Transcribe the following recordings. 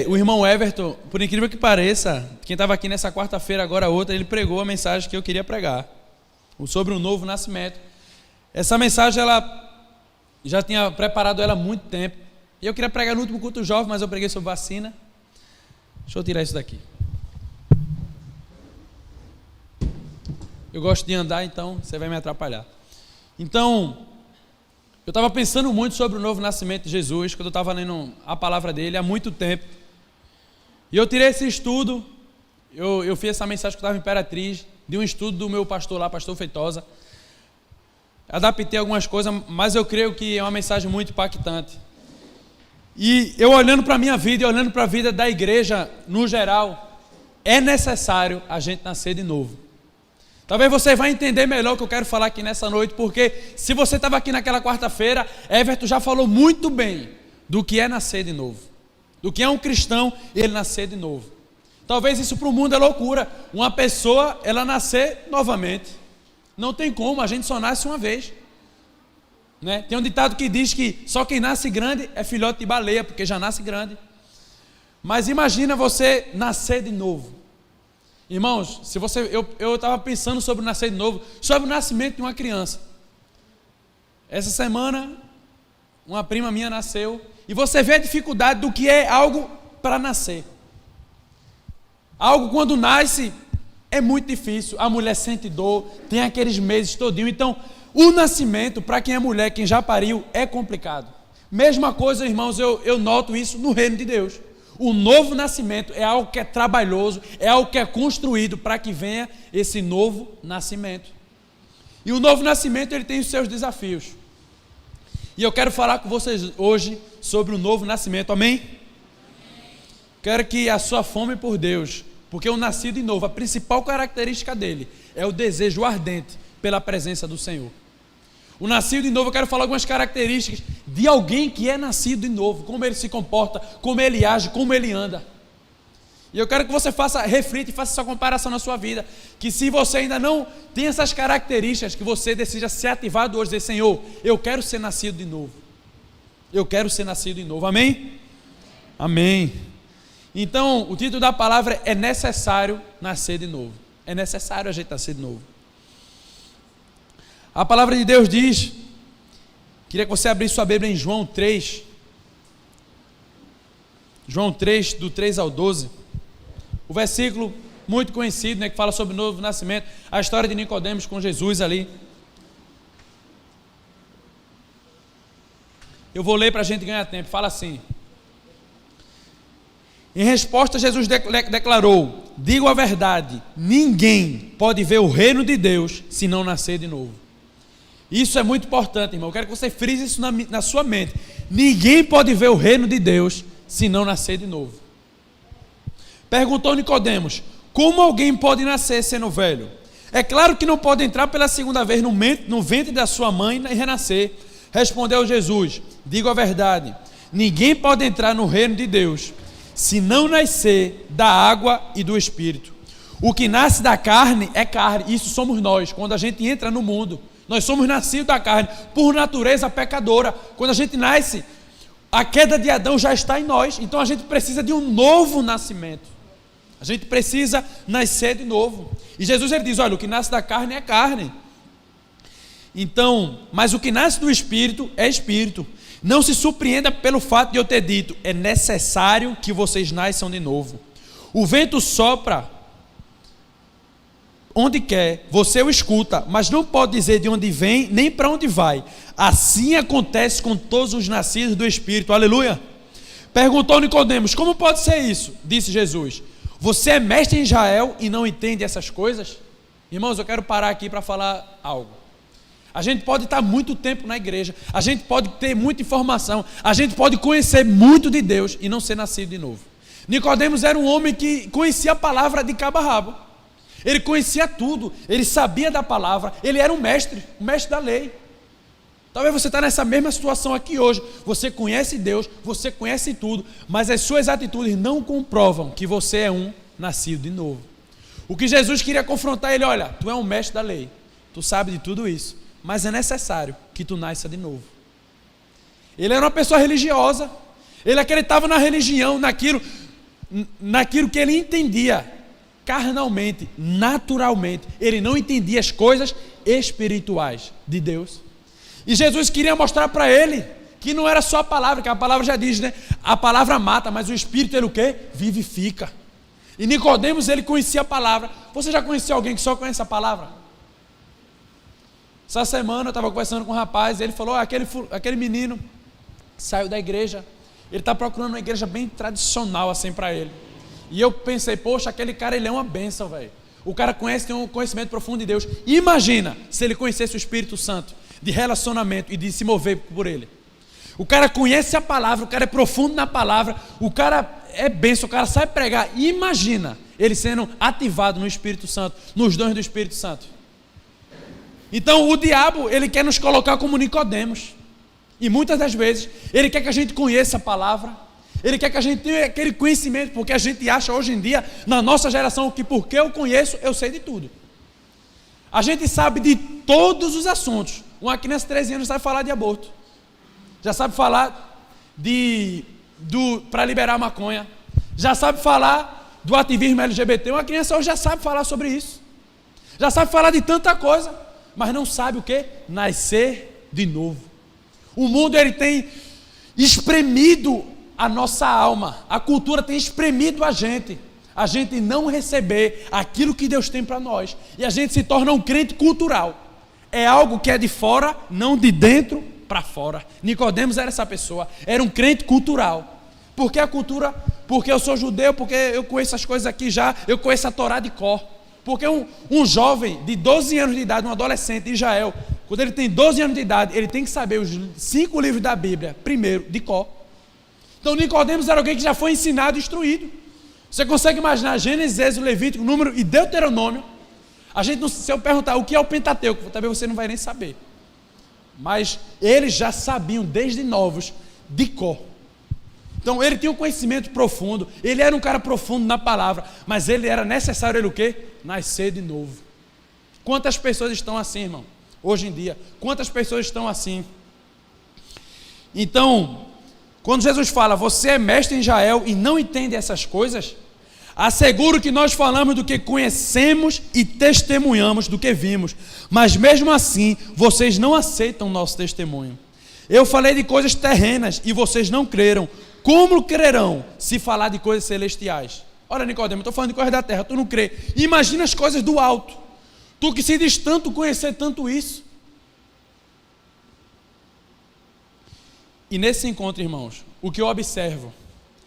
O irmão Everton, por incrível que pareça, quem estava aqui nessa quarta-feira, agora outra, ele pregou a mensagem que eu queria pregar, sobre o novo nascimento. Essa mensagem, ela já tinha preparado ela há muito tempo. E eu queria pregar no último culto jovem, mas eu preguei sobre vacina. Deixa eu tirar isso daqui. Eu gosto de andar, então você vai me atrapalhar. Então, eu estava pensando muito sobre o novo nascimento de Jesus, quando eu estava lendo a palavra dele há muito tempo. E eu tirei esse estudo, eu fiz essa mensagem que eu estava em Imperatriz, de um estudo do meu pastor lá, pastor Feitosa. Adaptei algumas coisas, mas eu creio que é uma mensagem muito impactante. E eu olhando para a minha vida e olhando para a vida da igreja no geral, é necessário a gente nascer de novo. Talvez você vai entender melhor o que eu quero falar aqui nessa noite, porque se você estava aqui naquela quarta-feira, Everton já falou muito bem do que é nascer de novo, do que é um cristão ele nascer de novo. Talvez isso para o mundo é loucura, uma pessoa ela nascer novamente. Não tem como, a gente só nasce uma vez, né? Tem um ditado que diz que só quem nasce grande é filhote de baleia, porque já nasce grande. Mas imagina você nascer de novo. Irmãos, se você, eu estava pensando sobre o nascer de novo, sobre o nascimento de uma criança. Essa semana, uma prima minha nasceu, e você vê a dificuldade do que é algo para nascer. Algo quando nasce é muito difícil, a mulher sente dor, tem aqueles meses todinho. Então, o nascimento, para quem é mulher, quem já pariu, é complicado. Mesma coisa, irmãos, eu noto isso no reino de Deus. O novo nascimento é algo que é trabalhoso, é algo que é construído para que venha esse novo nascimento. E o novo nascimento, ele tem os seus desafios. E eu quero falar com vocês hoje sobre o novo nascimento, amém? Quero que a sua fome por Deus, porque o nascido de novo, a principal característica dele é o desejo ardente pela presença do Senhor. O nascido de novo, eu quero falar algumas características de alguém que é nascido de novo, como ele se comporta, como ele age, como ele anda. E eu quero que você reflita e faça essa comparação na sua vida, que se você ainda não tem essas características, que você decida ser ativado hoje, dizer, Senhor, eu quero ser nascido de novo. Eu quero ser nascido de novo, amém? Amém. Então, o título da palavra é necessário nascer de novo. É necessário a gente nascer de novo. A palavra de Deus diz, queria que você abrisse sua Bíblia em João 3. João 3, do 3 ao 12. O versículo muito conhecido, né, que fala sobre o novo nascimento, a história de Nicodemos com Jesus ali. Eu vou ler para a gente ganhar tempo, fala assim. Em resposta, Jesus declarou, digo a verdade, ninguém pode ver o reino de Deus se não nascer de novo. Isso é muito importante, irmão. Eu quero que você frise isso na sua mente. Ninguém pode ver o reino de Deus se não nascer de novo. Perguntou Nicodemos, como alguém pode nascer sendo velho? É claro que não pode entrar pela segunda vez no ventre da sua mãe e renascer. Respondeu Jesus, digo a verdade, ninguém pode entrar no reino de Deus se não nascer da água e do Espírito. O que nasce da carne é carne, isso somos nós, quando a gente entra no mundo. Nós somos nascidos da carne, por natureza pecadora. Quando a gente nasce, a queda de Adão já está em nós. Então a gente precisa de um novo nascimento. A gente precisa nascer de novo. E Jesus ele diz, olha, o que nasce da carne é carne. Então, mas o que nasce do Espírito é Espírito. Não se surpreenda pelo fato de eu ter dito, é necessário que vocês nasçam de novo. O vento sopra onde quer, você o escuta, mas não pode dizer de onde vem, nem para onde vai. Assim acontece com todos os nascidos do Espírito, aleluia. Perguntou Nicodemos, como pode ser isso? Disse Jesus, você é mestre em Israel e não entende essas coisas? Irmãos, eu quero parar aqui para falar algo. A gente pode estar muito tempo na igreja, a gente pode ter muita informação, a gente pode conhecer muito de Deus e não ser nascido de novo. Nicodemos era um homem que conhecia a palavra de cabo a rabo. Ele conhecia tudo, ele sabia da palavra, ele era um mestre da lei. Talvez você está nessa mesma situação aqui hoje, você conhece Deus, você conhece tudo, mas as suas atitudes não comprovam que você é um nascido de novo. O que Jesus queria confrontar ele, olha, tu é um mestre da lei, tu sabe de tudo isso, mas é necessário que tu nasça de novo. Ele era uma pessoa religiosa, Ele acreditava na religião, naquilo que ele entendia carnalmente, naturalmente. Ele não entendia as coisas espirituais de Deus. E Jesus queria mostrar para ele que não era só a palavra, que a palavra já diz, né? A palavra mata, mas o Espírito, ele o quê? Vivifica. E Nicodemos, ele conhecia a palavra. Você já conheceu alguém que só conhece a palavra? Essa semana eu estava conversando com um rapaz, e ele falou, aquele menino saiu da igreja, ele está procurando uma igreja bem tradicional assim para ele. E eu pensei, poxa, aquele cara, ele é uma bênção, velho. O cara tem um conhecimento profundo de Deus. Imagina se ele conhecesse o Espírito Santo, de relacionamento e de se mover por ele. O cara conhece a palavra, o cara é profundo na palavra, o cara é bênção, o cara sabe pregar. Imagina ele sendo ativado no Espírito Santo, nos dons do Espírito Santo. Então o diabo, ele quer nos colocar como Nicodemos. E muitas das vezes, ele quer que a gente conheça a palavra, ele quer que a gente tenha aquele conhecimento, porque a gente acha hoje em dia, na nossa geração, que porque eu conheço, eu sei de tudo. A gente sabe de todos os assuntos. Uma criança de 13 anos sabe falar de aborto, já sabe falar para liberar maconha, já sabe falar do ativismo LGBT. Uma criança hoje já sabe falar sobre isso, já sabe falar de tanta coisa, mas não sabe o que? Nascer de novo. O mundo, ele tem espremido a nossa alma, a cultura tem espremido a gente não receber aquilo que Deus tem para nós, e a gente se torna um crente cultural. É algo que é de fora, não de dentro para fora. Nicodemos era essa pessoa, era um crente cultural. Por que a cultura? Porque eu sou judeu, porque eu conheço as coisas aqui já, eu conheço a Torá de cor. Porque um jovem de 12 anos de idade, um adolescente de Israel, quando ele tem 12 anos de idade, ele tem que saber os 5 livros da Bíblia, primeiro, de cor. Então Nicodemos era alguém que já foi ensinado e instruído. Você consegue imaginar Gênesis, Êxodo, Levítico, Número e Deuteronômio? Se eu perguntar o que é o Pentateuco, talvez você não vai nem saber. Mas eles já sabiam desde novos de cor. Então ele tinha um conhecimento profundo, ele era um cara profundo na palavra, mas ele era necessário ele o quê? Nascer de novo. Quantas pessoas estão assim, irmão? Hoje em dia, quantas pessoas estão assim? Então, quando Jesus fala, você é mestre em Israel e não entende essas coisas, asseguro que nós falamos do que conhecemos e testemunhamos do que vimos, mas mesmo assim, vocês não aceitam o nosso testemunho. Eu falei de coisas terrenas e vocês não creram. Como crerão se falar de coisas celestiais? Olha, Nicodemo, eu estou falando de coisas da terra, tu não crê. Imagina as coisas do alto. Tu que se diz tanto conhecer tanto isso. E nesse encontro, irmãos, o que eu observo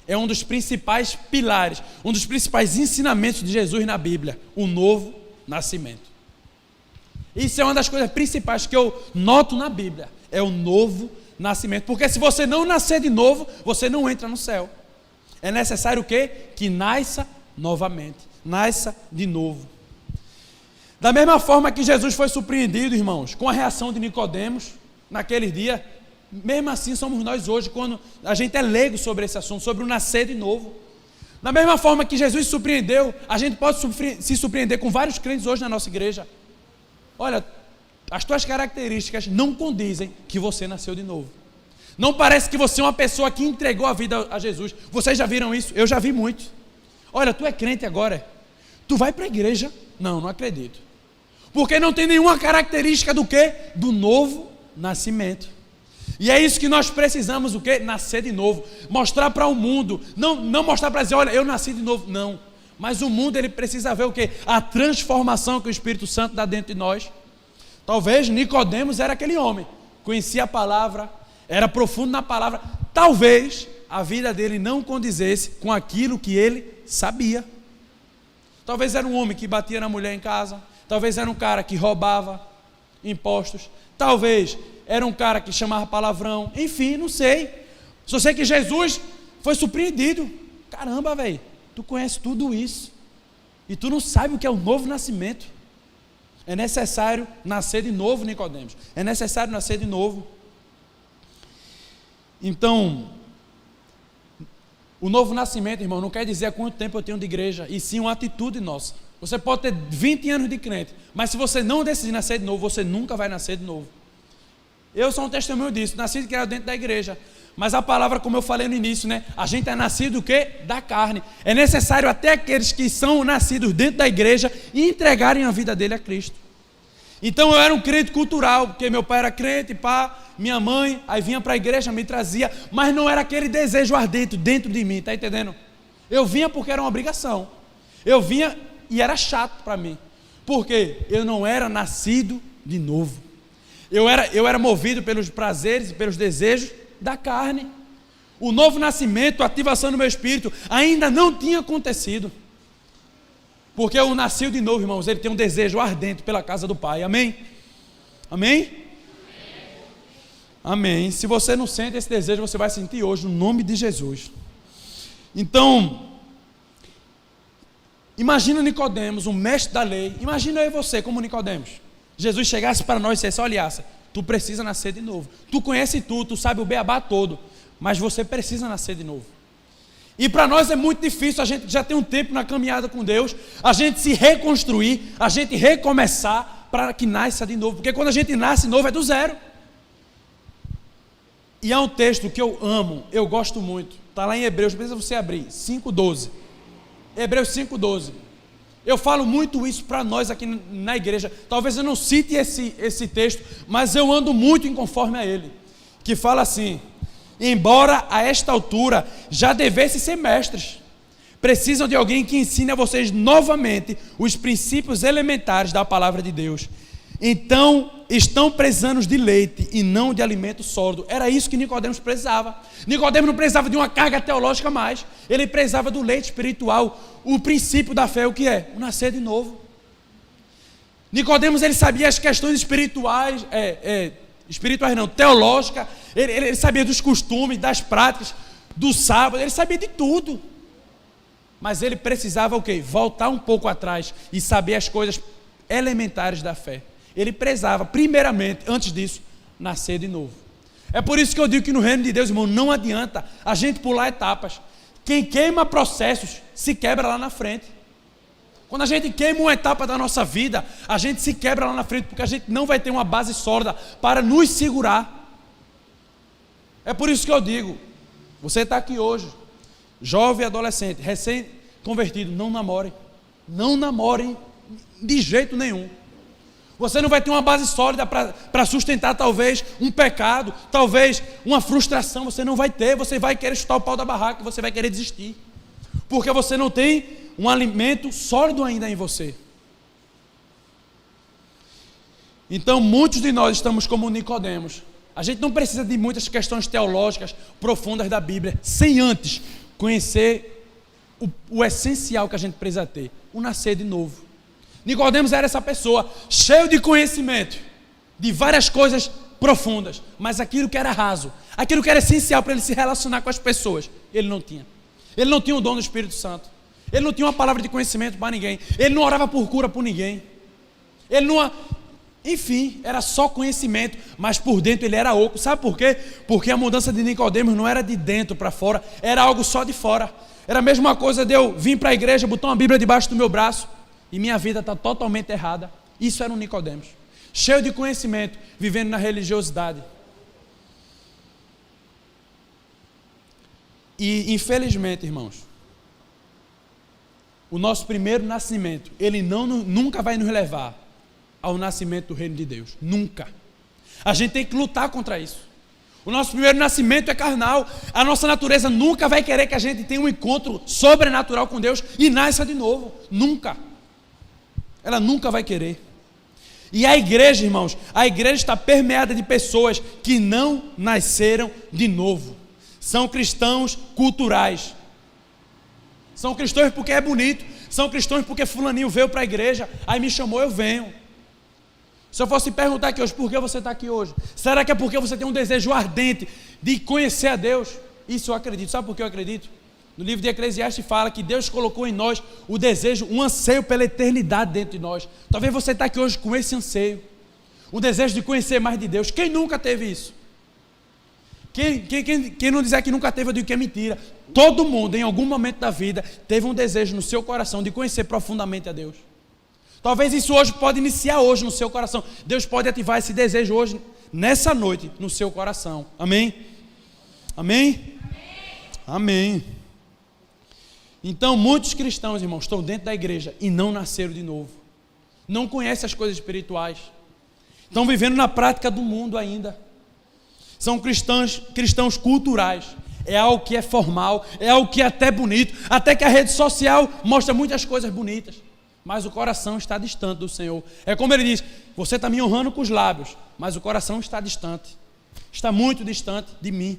é um dos principais pilares, um dos principais ensinamentos de Jesus na Bíblia, o novo nascimento. Isso é uma das coisas principais que eu noto na Bíblia, é o novo nascimento. Porque se você não nascer de novo, você não entra no céu. É necessário o quê? Que nasça novamente, nasça de novo. Da mesma forma que Jesus foi surpreendido, irmãos, com a reação de Nicodemos naquele dia, mesmo assim somos nós hoje, quando a gente é leigo sobre esse assunto, sobre o nascer de novo. Da mesma forma que Jesus se surpreendeu, a gente pode se surpreender com vários crentes hoje na nossa igreja. Olha, as tuas características não condizem que você nasceu de novo. Não parece que você é uma pessoa que entregou a vida a Jesus. Vocês já viram isso? Eu já vi muito. Olha, tu é crente agora, tu vai para a igreja? Não acredito. Porque não tem nenhuma característica do quê? Do novo nascimento. E é isso que nós precisamos, o quê? Nascer de novo. Mostrar para o mundo. Não mostrar para dizer, olha, eu nasci de novo. Não. Mas o mundo, ele precisa ver o quê? A transformação que o Espírito Santo dá dentro de nós. Talvez Nicodemos era aquele homem. Conhecia a palavra, era profundo na palavra. Talvez a vida dele não condizesse com aquilo que ele sabia. Talvez era um homem que batia na mulher em casa. Talvez era um cara que roubava impostos. Talvez era um cara que chamava palavrão. Enfim, não sei. Só sei que Jesus foi surpreendido. Caramba, velho, tu conhece tudo isso e tu não sabe o que é o novo nascimento. É necessário nascer de novo, Nicodemos. É necessário nascer de novo. Então, o novo nascimento, irmão, não quer dizer há quanto tempo eu tenho de igreja, e sim uma atitude nossa. Você pode ter 20 anos de crente, mas se você não decidir nascer de novo, você nunca vai nascer de novo. Eu sou um testemunho disso, nasci e criado dentro da igreja, Mas a palavra, como eu falei no início, né? A gente é nascido do quê? Da carne. É necessário até aqueles que são nascidos dentro da igreja entregarem a vida dele a Cristo. Então eu era um crente cultural, porque meu pai era crente, pá, minha mãe, aí vinha para a igreja, me trazia, mas não era aquele desejo ardente dentro de mim, tá entendendo? Eu vinha porque era uma obrigação. Eu vinha e era chato para mim. Porque eu não era nascido de novo. Eu era movido pelos prazeres e pelos desejos da carne. O novo nascimento, a ativação do meu espírito ainda não tinha acontecido. Porque eu nasci de novo, irmãos, ele tem um desejo ardente pela casa do Pai, amém? Amém? Amém. Se você não sente esse desejo, você vai sentir hoje, no nome de Jesus. Então, imagina Nicodemos, um mestre da lei, imagina eu e você como Nicodemos. Jesus chegasse para nós e dissesse, olha, Asa, tu precisa nascer de novo. Tu conhece tudo, tu sabe o beabá todo, mas você precisa nascer de novo. E para nós é muito difícil, a gente já tem um tempo na caminhada com Deus, a gente se reconstruir, a gente recomeçar para que nasça de novo. Porque quando a gente nasce de novo é do zero. E há um texto que eu amo, eu gosto muito, está lá em Hebreus, precisa você abrir, 5:12. Hebreus 5:12. Eu falo muito isso para nós aqui na igreja. Talvez eu não cite esse texto, mas eu ando muito em conforme a ele. Que fala assim: embora a esta altura já devessem ser mestres, precisam de alguém que ensine a vocês novamente os princípios elementares da palavra de Deus. Então, estão precisando de leite e não de alimento sólido. Era isso que Nicodemos precisava. Nicodemos não precisava de uma carga teológica mais. Ele precisava do leite espiritual. O princípio da fé, o que é? O nascer de novo. Nicodemos, ele sabia as questões espirituais, teológica. Ele sabia dos costumes, das práticas, do sábado. Ele sabia de tudo. Mas ele precisava o quê? Voltar um pouco atrás e saber as coisas elementares da fé. Ele precisava, primeiramente, antes disso, nascer de novo. É por isso que eu digo que no reino de Deus, irmão, não adianta a gente pular etapas. Quem queima processos se quebra lá na frente. Quando a gente queima uma etapa da nossa vida, a gente se quebra lá na frente, porque a gente não vai ter uma base sólida para nos segurar. É por isso que eu digo, você está aqui hoje, jovem adolescente, recém-convertido, não namorem. Não namorem de jeito nenhum. Você não vai ter uma base sólida para sustentar talvez um pecado, talvez uma frustração, você não vai ter, você vai querer chutar o pau da barraca, você vai querer desistir, porque você não tem um alimento sólido ainda em você. Então muitos de nós estamos como Nicodemos. A gente não precisa de muitas questões teológicas profundas da Bíblia, sem antes conhecer o essencial que a gente precisa ter, o nascer de novo. Nicodemos era essa pessoa, cheio de conhecimento, de várias coisas profundas, mas aquilo que era raso, aquilo que era essencial para ele se relacionar com as pessoas, ele não tinha. Ele não tinha o dom do Espírito Santo, ele não tinha uma palavra de conhecimento para ninguém, ele não orava por cura por ninguém, ele não... Enfim, era só conhecimento, mas por dentro ele era oco. Sabe por quê? Porque a mudança de Nicodemos não era de dentro para fora, era algo só de fora. Era a mesma coisa de eu vir para a igreja, botar uma Bíblia debaixo do meu braço, e minha vida está totalmente errada. Isso era um Nicodemos, cheio de conhecimento, vivendo na religiosidade. E infelizmente, irmãos, o nosso primeiro nascimento, ele nunca vai nos levar ao nascimento do reino de Deus, nunca. A gente tem que lutar contra isso. O nosso primeiro nascimento é carnal. A nossa natureza nunca vai querer que a gente tenha um encontro sobrenatural com Deus e nasça de novo, nunca. Ela nunca vai querer. E a igreja, irmãos, a igreja está permeada de pessoas que não nasceram de novo. São cristãos culturais. São cristãos porque é bonito. São cristãos porque fulaninho veio para a igreja, aí me chamou, eu venho. Se eu fosse perguntar aqui hoje, por que você está aqui hoje? Será que é porque você tem um desejo ardente de conhecer a Deus? Isso eu acredito. Sabe por que eu acredito? No livro de Eclesiastes fala que Deus colocou em nós o desejo, um anseio pela eternidade dentro de nós. Talvez você está aqui hoje com esse anseio, o desejo de conhecer mais de Deus. Quem nunca teve isso? Quem não dizer que nunca teve, eu digo que é mentira. Todo mundo, em algum momento da vida, teve um desejo no seu coração de conhecer profundamente a Deus. Talvez isso hoje pode iniciar hoje no seu coração. Deus pode ativar esse desejo hoje, nessa noite, no seu coração. Amém? Amém? Amém. Então, muitos cristãos, irmãos, estão dentro da igreja e não nasceram de novo. Não conhecem as coisas espirituais. Estão vivendo na prática do mundo ainda. São cristãos culturais. É algo que é formal, é algo que é até bonito, até que a rede social mostra muitas coisas bonitas, mas o coração está distante do Senhor. É como ele diz, você está me honrando com os lábios, mas o coração está distante, está muito distante de mim.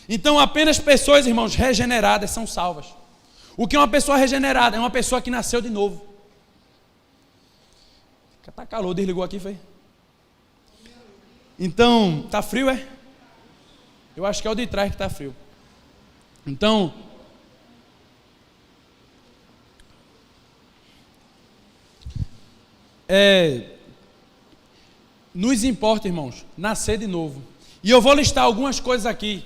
Então apenas pessoas, irmãos, regeneradas são salvas. O que é uma pessoa regenerada? É uma pessoa que nasceu de novo. Está calor, desligou aqui, foi? Então, está frio, é? Eu acho que é o de trás que está frio. Então, nos importa, irmãos, nascer de novo. E eu vou listar algumas coisas aqui.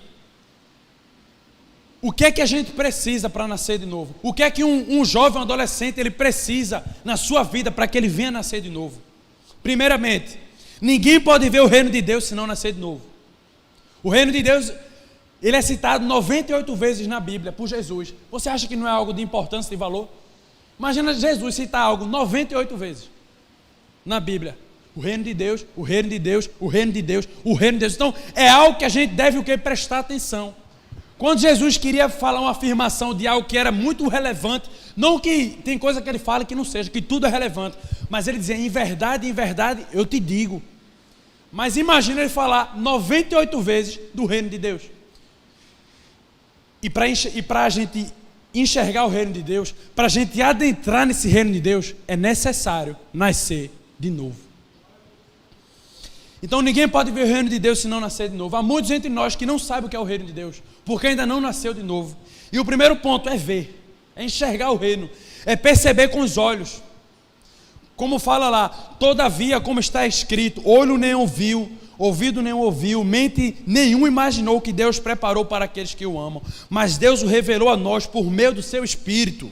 O que é que a gente precisa para nascer de novo? O que é que um jovem, um adolescente, ele precisa na sua vida para que ele venha nascer de novo? Primeiramente, ninguém pode ver o reino de Deus se não nascer de novo. O reino de Deus, ele é citado 98 vezes na Bíblia por Jesus. Você acha que não é algo de importância, de valor? Imagina Jesus citar algo 98 vezes na Bíblia. O reino de Deus, o reino de Deus, o reino de Deus, o reino de Deus. Então, é algo que a gente deve o quê? Prestar atenção. Quando Jesus queria falar uma afirmação de algo que era muito relevante, não que tem coisa que ele fala que não seja, que tudo é relevante, mas ele dizia, em verdade, eu te digo. Mas imagina ele falar 98 vezes do reino de Deus. E para a gente enxergar o reino de Deus, para a gente adentrar nesse reino de Deus, é necessário nascer de novo. Então ninguém pode ver o reino de Deus se não nascer de novo. Há muitos entre nós que não sabem o que é o reino de Deus, porque ainda não nasceu de novo. E o primeiro ponto é ver, é enxergar o reino, é perceber com os olhos. Como fala lá, todavia, como está escrito, olho nenhum viu, ouvido nenhum ouviu, mente nenhum imaginou que Deus preparou para aqueles que o amam. Mas Deus o revelou a nós por meio do seu Espírito.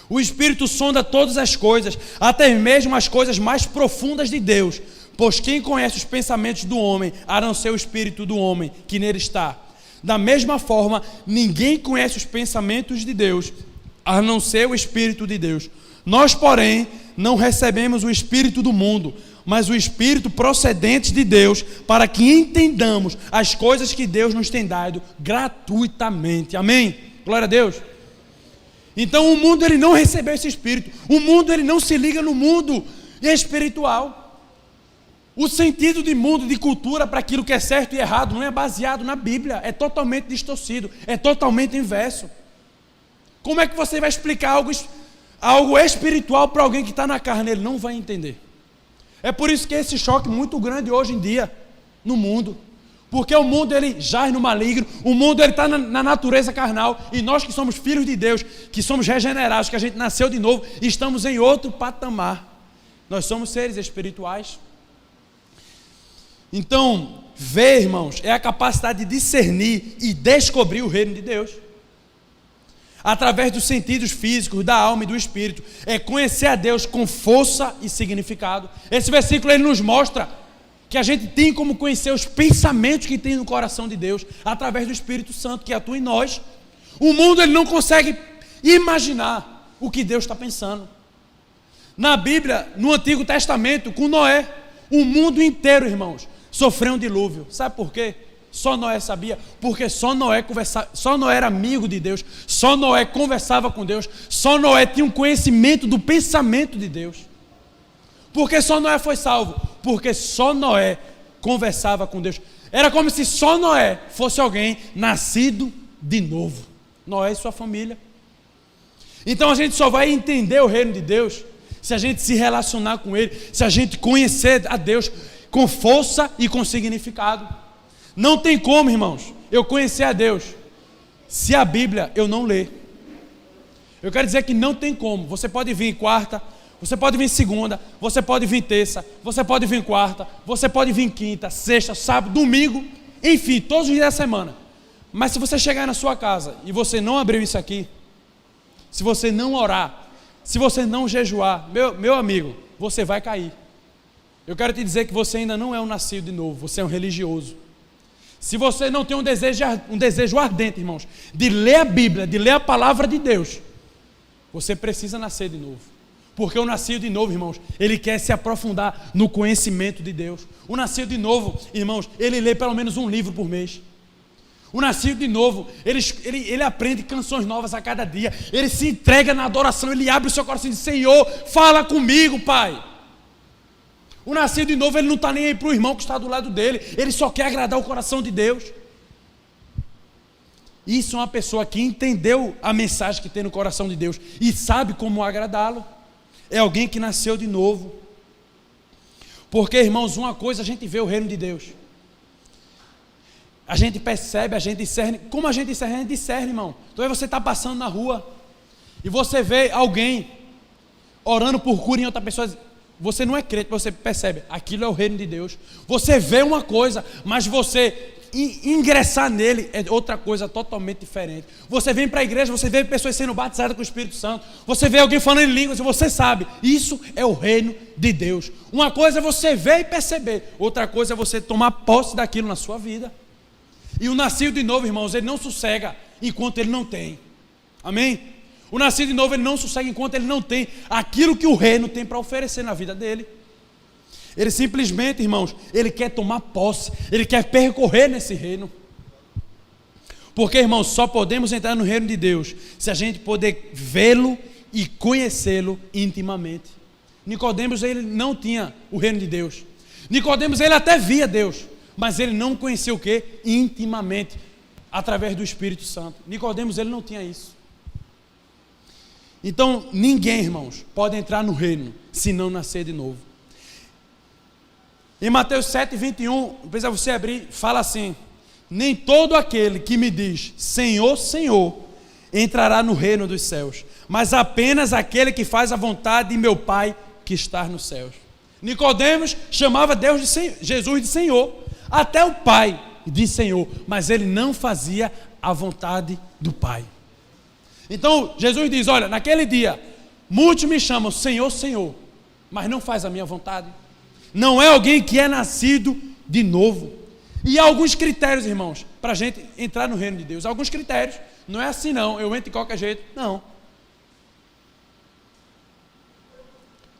O Espírito sonda todas as coisas, até mesmo as coisas mais profundas de Deus. Pois quem conhece os pensamentos do homem, a não ser o Espírito do homem que nele está. Da mesma forma, ninguém conhece os pensamentos de Deus, a não ser o Espírito de Deus. Nós, porém, não recebemos o Espírito do mundo, mas o Espírito procedente de Deus, para que entendamos as coisas que Deus nos tem dado gratuitamente. Amém? Glória a Deus. Então o mundo ele não recebeu esse Espírito. O mundo ele não se liga no mundo espiritual. O sentido de mundo, de cultura para aquilo que é certo e errado não é baseado na Bíblia. É totalmente distorcido, é totalmente inverso. Como é que você vai explicar algo espiritual para alguém que está na carne? Ele não vai entender. É por isso que esse choque muito grande hoje em dia no mundo. Porque o mundo ele jaz no maligno, o mundo ele está na natureza carnal, e nós que somos filhos de Deus, que somos regenerados, que a gente nasceu de novo, estamos em outro patamar. Nós somos seres espirituais. Então, ver, irmãos, é a capacidade de discernir e descobrir o reino de Deus. Através dos sentidos físicos, da alma e do espírito. É conhecer a Deus com força e significado. Esse versículo ele nos mostra que a gente tem como conhecer os pensamentos que tem no coração de Deus, através do Espírito Santo que atua em nós. O mundo ele não consegue imaginar o que Deus está pensando. Na Bíblia, no Antigo Testamento, com Noé, o mundo inteiro, irmãos, sofreu um dilúvio. Sabe por quê? Só Noé sabia, porque só Noé era amigo de Deus, só Noé conversava com Deus, só Noé tinha um conhecimento do pensamento de Deus. Porque só Noé foi salvo? Porque só Noé conversava com Deus. Era como se só Noé fosse alguém nascido de novo. Noé e sua família. Então a gente só vai entender o reino de Deus se a gente se relacionar com Ele, se a gente conhecer a Deus com força e com significado. Não tem como, irmãos, eu conhecer a Deus se a Bíblia eu não ler. Eu quero dizer que não tem como. Você pode vir quarta, você pode vir segunda, você pode vir terça, você pode vir quarta, você pode vir quinta, sexta, sábado, domingo, enfim, todos os dias da semana. Mas se você chegar na sua casa e você não abrir isso aqui, se você não orar, se você não jejuar, meu amigo, você vai cair. Eu quero te dizer que você ainda não é um nascido de novo, você é um religioso. Se você não tem um desejo ardente, irmãos, de ler a Bíblia, de ler a palavra de Deus, você precisa nascer de novo. Porque o nascido de novo, irmãos, ele quer se aprofundar no conhecimento de Deus. O nascido de novo, irmãos, ele lê pelo menos um livro por mês. O nascido de novo, ele aprende canções novas a cada dia. Ele se entrega na adoração, ele abre o seu coração e diz: Senhor, fala comigo, Pai. O nascido de novo, ele não está nem aí para o irmão que está do lado dele. Ele só quer agradar o coração de Deus. Isso é uma pessoa que entendeu a mensagem que tem no coração de Deus e sabe como agradá-lo. É alguém que nasceu de novo. Porque, irmãos, uma coisa, a gente vê o reino de Deus. A gente percebe, a gente discerne. Como a gente discerne? A gente discerne, irmão. Então aí você está passando na rua e você vê alguém orando por cura em outra pessoa. Você não é crente, você percebe, aquilo é o reino de Deus. Você vê uma coisa, mas você ingressar nele é outra coisa totalmente diferente. Você vem para a igreja, você vê pessoas sendo batizadas com o Espírito Santo, você vê alguém falando em línguas e você sabe, isso é o reino de Deus. Uma coisa é você ver e perceber, outra coisa é você tomar posse daquilo na sua vida. E o nascido de novo, irmãos, ele não sossega enquanto ele não tem. Amém? O nascido de novo, ele não sossega enquanto ele não tem aquilo que o reino tem para oferecer na vida dele. Ele simplesmente, irmãos, ele quer tomar posse, ele quer percorrer nesse reino. Porque, irmãos, só podemos entrar no reino de Deus se a gente poder vê-lo e conhecê-lo intimamente. Nicodemos, ele não tinha o reino de Deus. Nicodemos, ele até via Deus, mas ele não conhecia o quê? Intimamente, através do Espírito Santo. Nicodemos, ele não tinha isso. Então, ninguém, irmãos, pode entrar no reino se não nascer de novo. Em Mateus 7, 21, precisa você abrir, fala assim: nem todo aquele que me diz Senhor, Senhor, entrará no reino dos céus, mas apenas aquele que faz a vontade de meu Pai que está nos céus. Nicodemos chamava Jesus de Senhor, até o Pai de Senhor, mas ele não fazia a vontade do Pai. Então Jesus diz: olha, naquele dia muitos me chamam Senhor, Senhor, mas não faz a minha vontade. Não é alguém que é nascido de novo. E há alguns critérios, irmãos, para a gente entrar no reino de Deus. Alguns critérios. Não é assim não, eu entro de qualquer jeito. Não.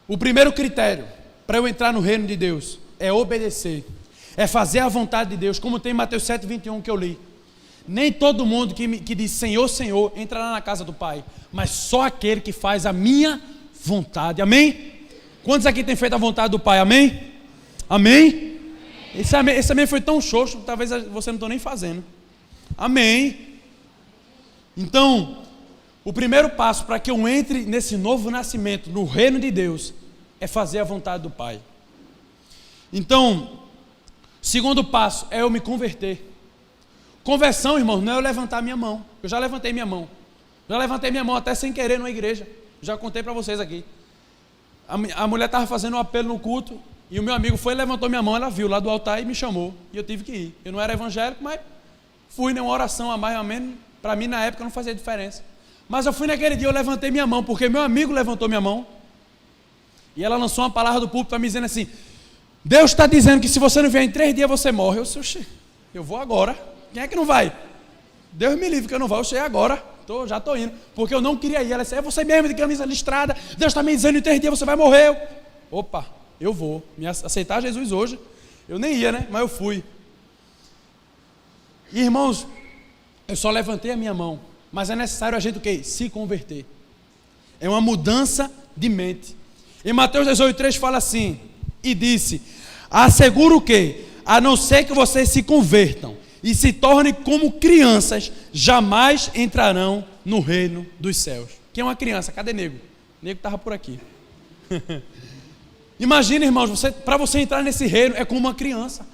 O primeiro critério para eu entrar no reino de Deus é obedecer. É fazer a vontade de Deus, como tem em Mateus 7, 21 que eu li. Nem todo mundo que diz Senhor, Senhor, entrará na casa do Pai, mas só aquele que faz a minha vontade. Amém? Quantos aqui têm feito a vontade do Pai? Amém? Amém? Esse amém foi tão xoxo, talvez você não estou nem fazendo. Amém? Então, o primeiro passo para que eu entre nesse novo nascimento, no reino de Deus, é fazer a vontade do Pai. Então, segundo passo é eu me converter. Conversão, irmão, não é eu levantar minha mão. Eu já levantei minha mão. Já levantei minha mão até sem querer numa igreja. Já contei para vocês aqui. A mulher estava fazendo um apelo no culto e o meu amigo foi e levantou minha mão, ela viu lá do altar e me chamou. E eu tive que ir. Eu não era evangélico, mas fui numa oração a mais ou menos. Para mim, na época, não fazia diferença. Mas eu fui naquele dia, eu levantei minha mão, porque meu amigo levantou minha mão. E ela lançou uma palavra do púlpito para me dizendo assim: Deus está dizendo que se você não vier em 3 dias, você morre. Eu vou agora. Quem é que não vai? Deus me livre que eu não vou, eu sei agora. Já estou indo, porque eu não queria ir. Ela disse: é você mesmo de camisa listrada, Deus está me dizendo em 3 dias você vai morrer. Opa, eu vou aceitar Jesus hoje. Eu nem ia, né? Mas eu fui. E, irmãos, eu só levantei a minha mão, mas é necessário a gente o quê? Se converter. É uma mudança de mente. Em Mateus 18:3 fala assim: e disse: asseguro que, a não ser que vocês se convertam e se tornem como crianças, jamais entrarão no reino dos céus. Quem é uma criança? Cadê nego? Nego estava por aqui. Imagina, irmãos, para você entrar nesse reino é como uma criança.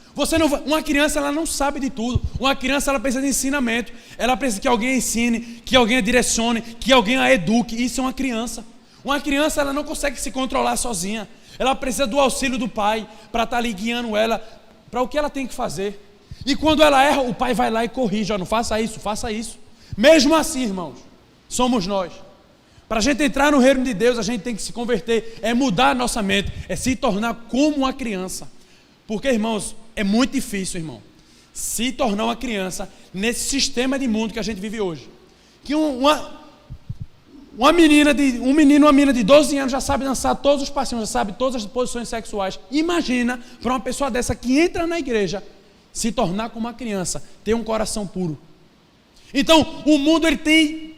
Uma criança, ela não sabe de tudo. Uma criança, ela precisa de ensinamento. Ela precisa que alguém a ensine, que alguém a direcione, que alguém a eduque. Isso é uma criança. Uma criança, ela não consegue se controlar sozinha. Ela precisa do auxílio do pai para estar ali guiando ela para o que ela tem que fazer. E quando ela erra, o pai vai lá e corrige: não faça isso, faça isso. Mesmo assim, irmãos, somos nós. Para a gente entrar no reino de Deus, a gente tem que se converter, é mudar a nossa mente, é se tornar como uma criança. Porque, irmãos, é muito difícil, irmão, se tornar uma criança nesse sistema de mundo que a gente vive hoje. Que um menino, uma menina de 12 anos já sabe dançar todos os passinhos, já sabe todas as posições sexuais. Imagina para uma pessoa dessa que entra na igreja se tornar como uma criança, ter um coração puro. Então, o mundo ele tem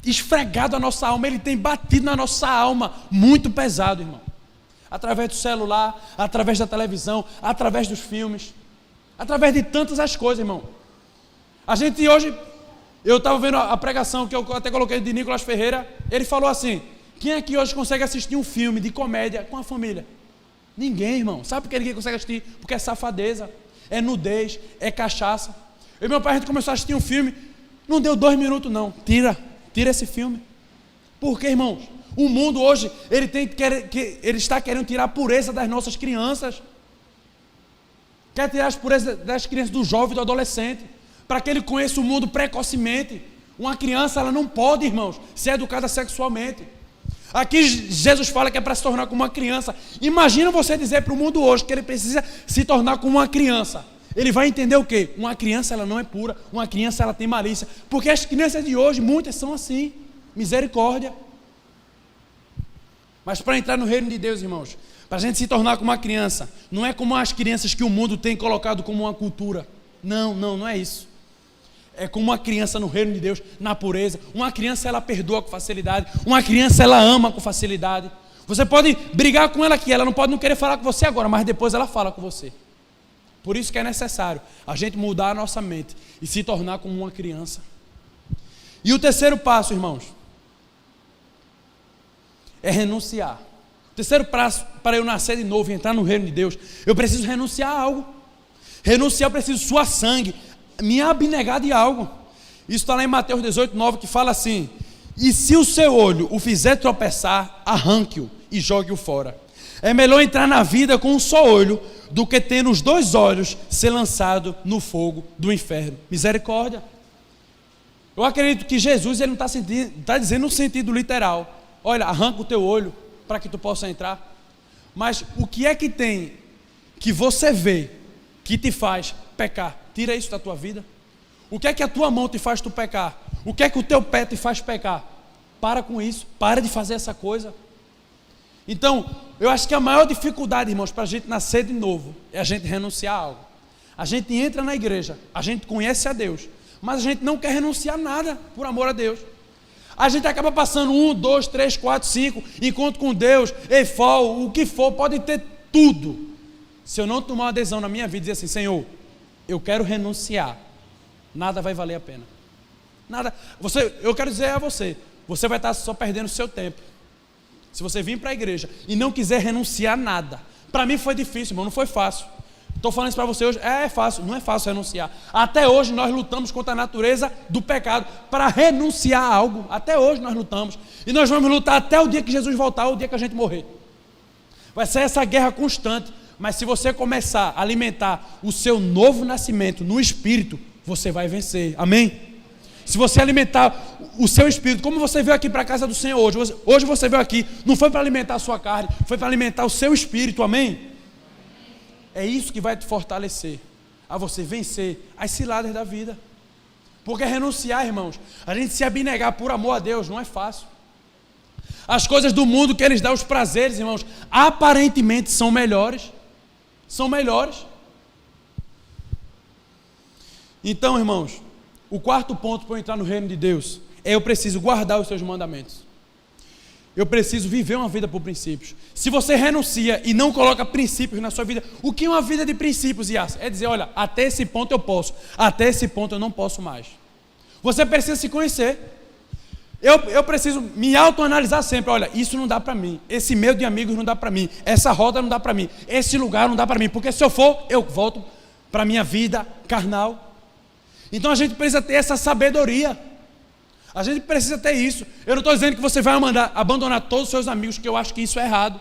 esfregado a nossa alma, ele tem batido na nossa alma muito pesado, irmão. Através do celular, através da televisão, através dos filmes, através de tantas as coisas, irmão. A gente hoje, eu estava vendo a pregação que eu até coloquei de Nicolas Ferreira, ele falou assim: quem aqui hoje consegue assistir um filme de comédia com a família? Ninguém, irmão. Sabe por que ninguém consegue assistir? Porque é safadeza, é nudez, é cachaça. Eu e meu pai, a gente começou a assistir um filme, não deu 2 minutos não, tira esse filme. Por quê, irmãos? O mundo hoje, ele está querendo tirar a pureza das nossas crianças. Quer tirar as purezas das crianças, do jovem, do adolescente, para que ele conheça o mundo precocemente. Uma criança, ela não pode, irmãos, ser educada sexualmente. Aqui Jesus fala que é para se tornar como uma criança. Imagina você dizer para o mundo hoje que ele precisa se tornar como uma criança. Ele vai entender o quê? Uma criança, ela não é pura. Uma criança, ela tem malícia. Porque as crianças de hoje, muitas são assim. Misericórdia. Mas para entrar no reino de Deus, irmãos, para a gente se tornar como uma criança, não é como as crianças que o mundo tem colocado como uma cultura. Não é isso. É como uma criança no reino de Deus, na pureza. Uma criança, ela perdoa com facilidade. Uma criança, ela ama com facilidade. Você pode brigar com ela aqui, ela não pode não querer falar com você agora, mas depois ela fala com você. Por isso que é necessário a gente mudar a nossa mente e se tornar como uma criança. E o terceiro passo, irmãos, é renunciar. O terceiro passo para eu nascer de novo e entrar no reino de Deus, eu preciso renunciar a algo. Renunciar, eu preciso suar sangue, me abnegar de algo. Isso está lá em Mateus 18, 9, que fala assim: e se o seu olho o fizer tropeçar, arranque-o e jogue-o fora. É melhor entrar na vida com um só olho do que ter os 2 olhos ser lançado no fogo do inferno. Misericórdia. Eu acredito que Jesus, ele não está dizendo no sentido literal: olha, arranca o teu olho para que tu possa entrar. Mas o que é que tem que você vê que te faz pecar? Tira isso da tua vida. O que é que a tua mão te faz tu pecar? O que é que o teu pé te faz pecar? Para com isso, para de fazer essa coisa. Então, eu acho que a maior dificuldade, irmãos, para a gente nascer de novo, é a gente renunciar a algo. A gente entra na igreja, a gente conhece a Deus, mas a gente não quer renunciar nada por amor a Deus. A gente acaba passando 1, 2, 3, 4, 5, encontro com Deus, EIFOL, o que for, pode ter tudo. Se eu não tomar uma adesão na minha vida e dizer assim: Senhor, eu quero renunciar, nada vai valer a pena. Nada. Eu quero dizer a você, você vai estar só perdendo o seu tempo. Se você vir para a igreja e não quiser renunciar nada. Para mim foi difícil, irmão, não foi fácil. Estou falando isso para você hoje, é fácil, não é fácil renunciar. Até hoje nós lutamos contra a natureza do pecado para renunciar a algo. Até hoje nós lutamos. E nós vamos lutar até o dia que Jesus voltar, o dia que a gente morrer. Vai ser essa guerra constante. Mas se você começar a alimentar o seu novo nascimento no Espírito, você vai vencer. Amém? Se você alimentar o seu Espírito, como você veio aqui para a casa do Senhor hoje você veio aqui, não foi para alimentar a sua carne, foi para alimentar o seu Espírito. Amém? É isso que vai te fortalecer, a você vencer as ciladas da vida. Porque renunciar, irmãos, a gente se abnegar por amor a Deus não é fácil. As coisas do mundo que eles dão, os prazeres, irmãos, aparentemente são melhores. São melhores. Então, irmãos, o quarto ponto para eu entrar no reino de Deus é: eu preciso guardar os seus mandamentos. Eu preciso viver uma vida por princípios. Se você renuncia e não coloca princípios na sua vida, o que é uma vida de princípios, Iás? É dizer: olha, até esse ponto eu posso, até esse ponto eu não posso mais. Você precisa se conhecer. Eu preciso me autoanalisar sempre. Olha, isso não dá para mim, esse meio de amigos não dá para mim, essa roda não dá para mim, esse lugar não dá para mim, porque se eu for, eu volto para a minha vida carnal. Então a gente precisa ter essa sabedoria. A gente precisa ter isso. Eu não estou dizendo que você vai abandonar todos os seus amigos, que eu acho que isso é errado.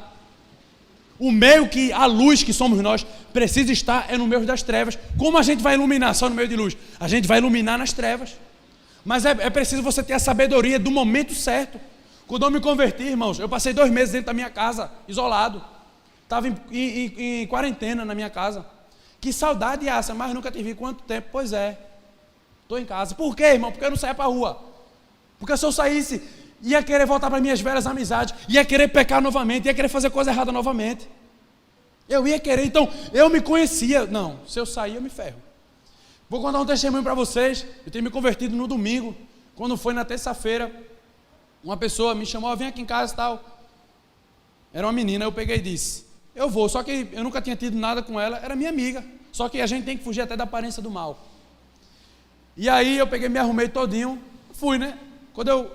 O meio que, a luz que somos nós, precisa estar é no meio das trevas. Como a gente vai iluminar só no meio de luz? A gente vai iluminar nas trevas. Mas é preciso você ter a sabedoria do momento certo. Quando eu me converti, irmãos, eu passei 2 meses dentro da minha casa, isolado. Estava em quarentena na minha casa. Que saudade, Asa, mas nunca te vi. Quanto tempo? Pois é, estou em casa. Por quê, irmão? Porque eu não saía para a rua. Porque se eu saísse, ia querer voltar para minhas velhas amizades, ia querer pecar novamente, ia querer fazer coisa errada novamente. Eu ia querer, então, eu me conhecia. Não, se eu sair, eu me ferro. Vou contar um testemunho para vocês. Eu tenho me convertido no domingo. Quando foi na terça-feira, uma pessoa me chamou, vem aqui em casa e tal. Era uma menina, eu peguei e disse, eu vou, só que eu nunca tinha tido nada com ela, era minha amiga. Só que a gente tem que fugir até da aparência do mal. E aí eu peguei, me arrumei todinho, fui, né? Quando eu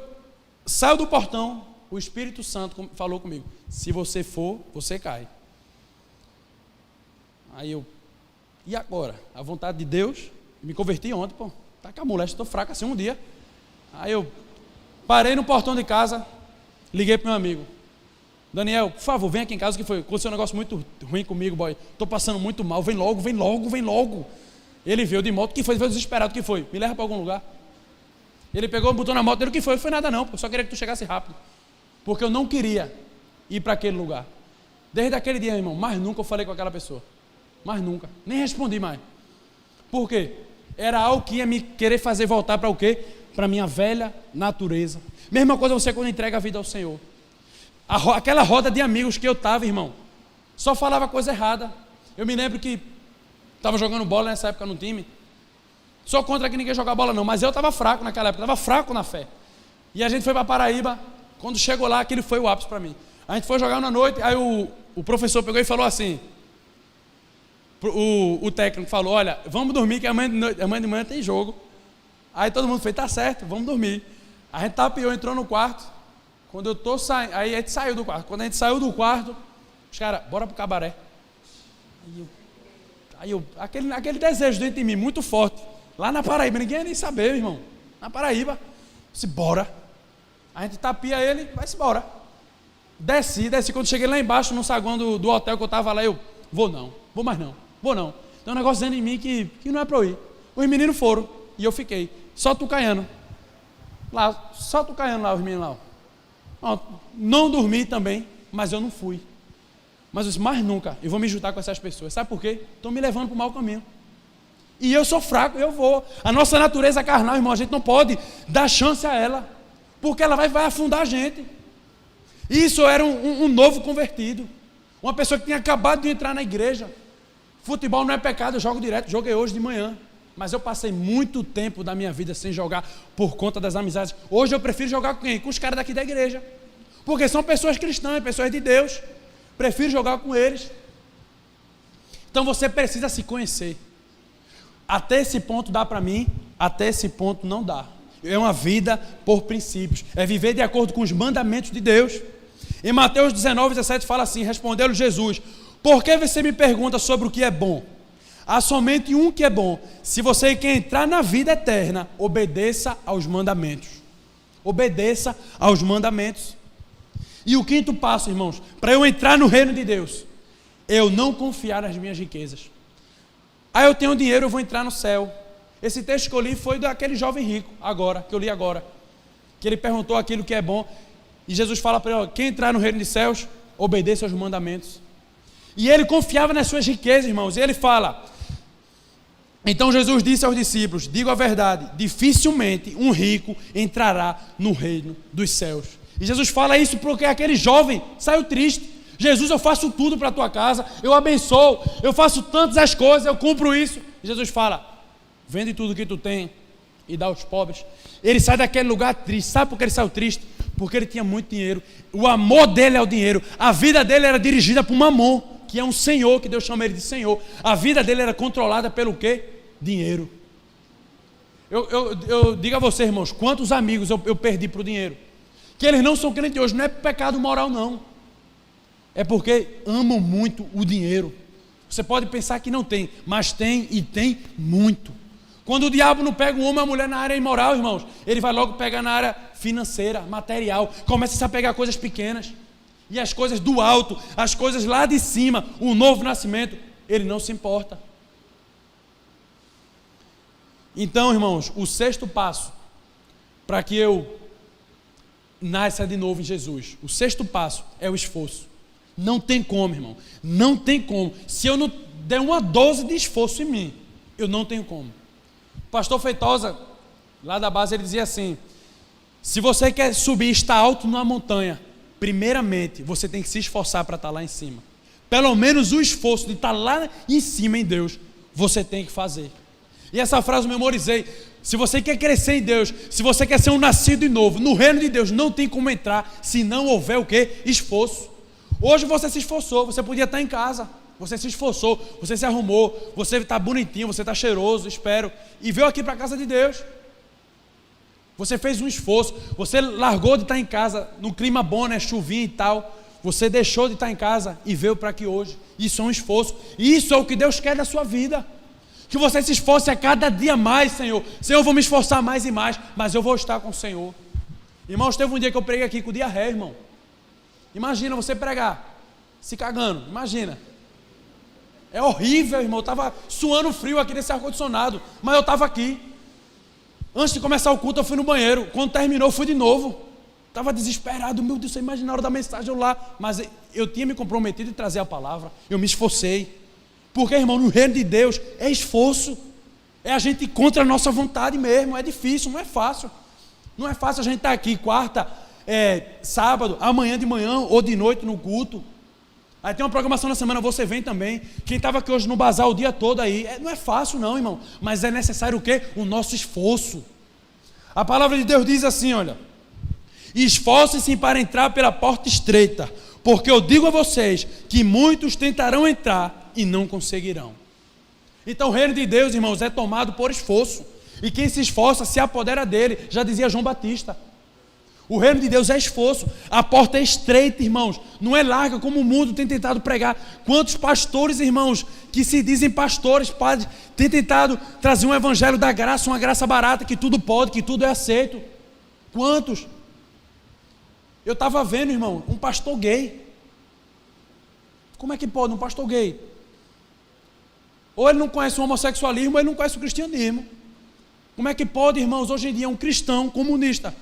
saio do portão, o Espírito Santo falou comigo, se você for, você cai. Aí eu, e agora? A vontade de Deus, me converti ontem, pô, tá com a moléstia, estou fraco assim um dia. Aí eu parei no portão de casa, liguei para meu amigo, Daniel, por favor, vem aqui em casa, que foi, aconteceu um negócio muito ruim comigo, boy, estou passando muito mal, vem logo, vem logo, vem logo. Ele veio de moto, que foi desesperado, que foi? Me leva para algum lugar. Ele pegou, botou na moto dele, o que foi? Não foi nada não, eu só queria que tu chegasse rápido, porque eu não queria ir para aquele lugar. Desde aquele dia, irmão, mais nunca eu falei com aquela pessoa, mais nunca, nem respondi mais. Por quê? Era algo que ia me querer fazer voltar para o quê? Para a minha velha natureza. Mesma coisa você quando entrega a vida ao Senhor. Aquela roda de amigos que eu estava, irmão, só falava coisa errada. Eu me lembro que estava jogando bola nessa época no time. Sou contra que ninguém joga bola não, mas eu estava fraco naquela época, estava fraco na fé. E a gente foi para Paraíba, quando chegou lá, aquele foi o ápice para mim. A gente foi jogar na noite, aí o professor pegou e falou assim, o técnico falou, olha, vamos dormir que amanhã de manhã tem jogo. Aí todo mundo fez, tá certo, vamos dormir. A gente tapeou, entrou no quarto, quando eu tô saindo, aí a gente saiu do quarto. Quando a gente saiu do quarto, os caras, bora pro cabaré. Aí eu aquele desejo dentro de mim, muito forte, lá na Paraíba, ninguém ia nem saber, irmão, na Paraíba, disse, bora. A gente tapia ele, vai-se embora. Desci, quando cheguei lá embaixo, no saguão do hotel que eu tava lá, eu, vou mais não. Tem um negócio dentro de mim que não é para eu ir. Os meninos foram, e eu fiquei, só tucaiando lá, os meninos lá. Não dormi também, mas eu não fui. Mas eu disse, mais nunca eu vou me juntar com essas pessoas. Sabe por quê? Estão me levando para o mau caminho. E eu sou fraco, eu vou. A nossa natureza carnal, irmão, a gente não pode dar chance a ela, porque ela vai afundar a gente. Isso era um novo convertido, uma pessoa que tinha acabado de entrar na igreja. Futebol não é pecado, eu jogo direto, joguei hoje de manhã. Mas eu passei muito tempo da minha vida sem jogar por conta das amizades. Hoje eu prefiro jogar com quem? Com os caras daqui da igreja. Porque são pessoas cristãs, pessoas de Deus. Prefiro jogar com eles. Então você precisa se conhecer. Até esse ponto dá para mim, até esse ponto não dá. É uma vida por princípios. É viver de acordo com os mandamentos de Deus. Em Mateus 19:17 fala assim, respondeu-lhe Jesus, por que você me pergunta sobre o que é bom? Há somente um que é bom. Se você quer entrar na vida eterna, obedeça aos mandamentos. Obedeça aos mandamentos. E o quinto passo, irmãos, para eu entrar no reino de Deus, eu não confiar nas minhas riquezas. Eu tenho dinheiro, eu vou entrar no céu. Esse texto que eu li foi daquele jovem rico, que eu li agora, que ele perguntou aquilo que é bom, e Jesus fala para ele, quem entrar no reino dos céus, obedeça aos mandamentos. E ele confiava nas suas riquezas, irmãos, e ele fala, então Jesus disse aos discípulos, digo a verdade, dificilmente um rico entrará no reino dos céus. E Jesus fala isso porque aquele jovem saiu triste. Jesus, eu faço tudo para a tua casa, eu abençoo, eu faço tantas as coisas, eu cumpro isso. E Jesus fala, vende tudo que tu tem e dá aos pobres. Ele sai daquele lugar triste. Sabe por que ele saiu triste? Porque ele tinha muito dinheiro. O amor dele é o dinheiro. A vida dele era dirigida por Mamon, que é um senhor, que Deus chama ele de senhor. A vida dele era controlada pelo quê? Dinheiro. Eu digo a você, irmãos, quantos amigos eu perdi para o dinheiro. Que eles não são crentes hoje, não é pecado moral não. É porque amam muito o dinheiro. Você pode pensar que não tem, mas tem e tem muito. Quando o diabo não pega um homem ou uma mulher na área imoral, irmãos, ele vai logo pegar na área financeira, material, começa a pegar coisas pequenas. E as coisas do alto, as coisas lá de cima, o novo nascimento, ele não se importa. Então, irmãos, o sexto passo para que eu nasça de novo em Jesus, o sexto passo é o esforço. Não tem como, irmão, não tem como. Se eu não der uma dose de esforço em mim, eu não tenho como. O pastor Feitosa, lá da base, ele dizia assim: se você quer subir e estar alto numa montanha, primeiramente, você tem que se esforçar para estar lá em cima. Pelo menos o esforço de estar lá em cima em Deus, você tem que fazer. E essa frase eu memorizei. Se você quer crescer em Deus, se você quer ser um nascido de novo, no reino de Deus não tem como entrar se não houver o quê? Esforço. Hoje você se esforçou, você podia estar em casa, você se esforçou, você se arrumou, você está bonitinho, você está cheiroso, espero, e veio aqui para a casa de Deus. Você fez um esforço, você largou de estar em casa, no clima bom, né, chuvinha e tal, você deixou de estar em casa e veio para aqui hoje. Isso é um esforço, e isso é o que Deus quer da sua vida. Que você se esforce a cada dia mais, Senhor. Senhor, eu vou me esforçar mais e mais, mas eu vou estar com o Senhor. Irmãos, teve um dia que eu preguei aqui com diarreia, irmão. Imagina você pregar, se cagando, imagina. É horrível, irmão, eu estava suando frio aqui nesse ar-condicionado, mas eu estava aqui. Antes de começar o culto eu fui no banheiro, quando terminou eu fui de novo. Estava desesperado, meu Deus, você imagina a hora da mensagem eu lá. Mas eu tinha me comprometido em trazer a palavra, eu me esforcei. Porque, irmão, no reino de Deus é esforço, é a gente ir contra a nossa vontade mesmo, é difícil, não é fácil. Não é fácil a gente estar aqui quarta, sábado, amanhã de manhã ou de noite no culto. Aí tem uma programação na semana, você vem também. Quem estava aqui hoje no bazar o dia todo aí, não é fácil não, irmão, mas é necessário o quê? O nosso esforço. A palavra de Deus diz assim, olha: esforcem-se para entrar pela porta estreita, porque eu digo a vocês que muitos tentarão entrar e não conseguirão. Então o reino de Deus, irmãos, é tomado por esforço, e quem se esforça se apodera dele, já dizia João Batista. O reino de Deus é esforço, a porta é estreita, irmãos, não é larga como o mundo tem tentado pregar. Quantos pastores, irmãos, que se dizem pastores, padres, têm tentado trazer um evangelho da graça, uma graça barata, que tudo pode, que tudo é aceito. Quantos? Eu estava vendo, irmão, um pastor gay. Como é que pode um pastor gay? Ou ele não conhece o homossexualismo, ou ele não conhece o cristianismo. Como é que pode, irmãos, hoje em dia um cristão comunista?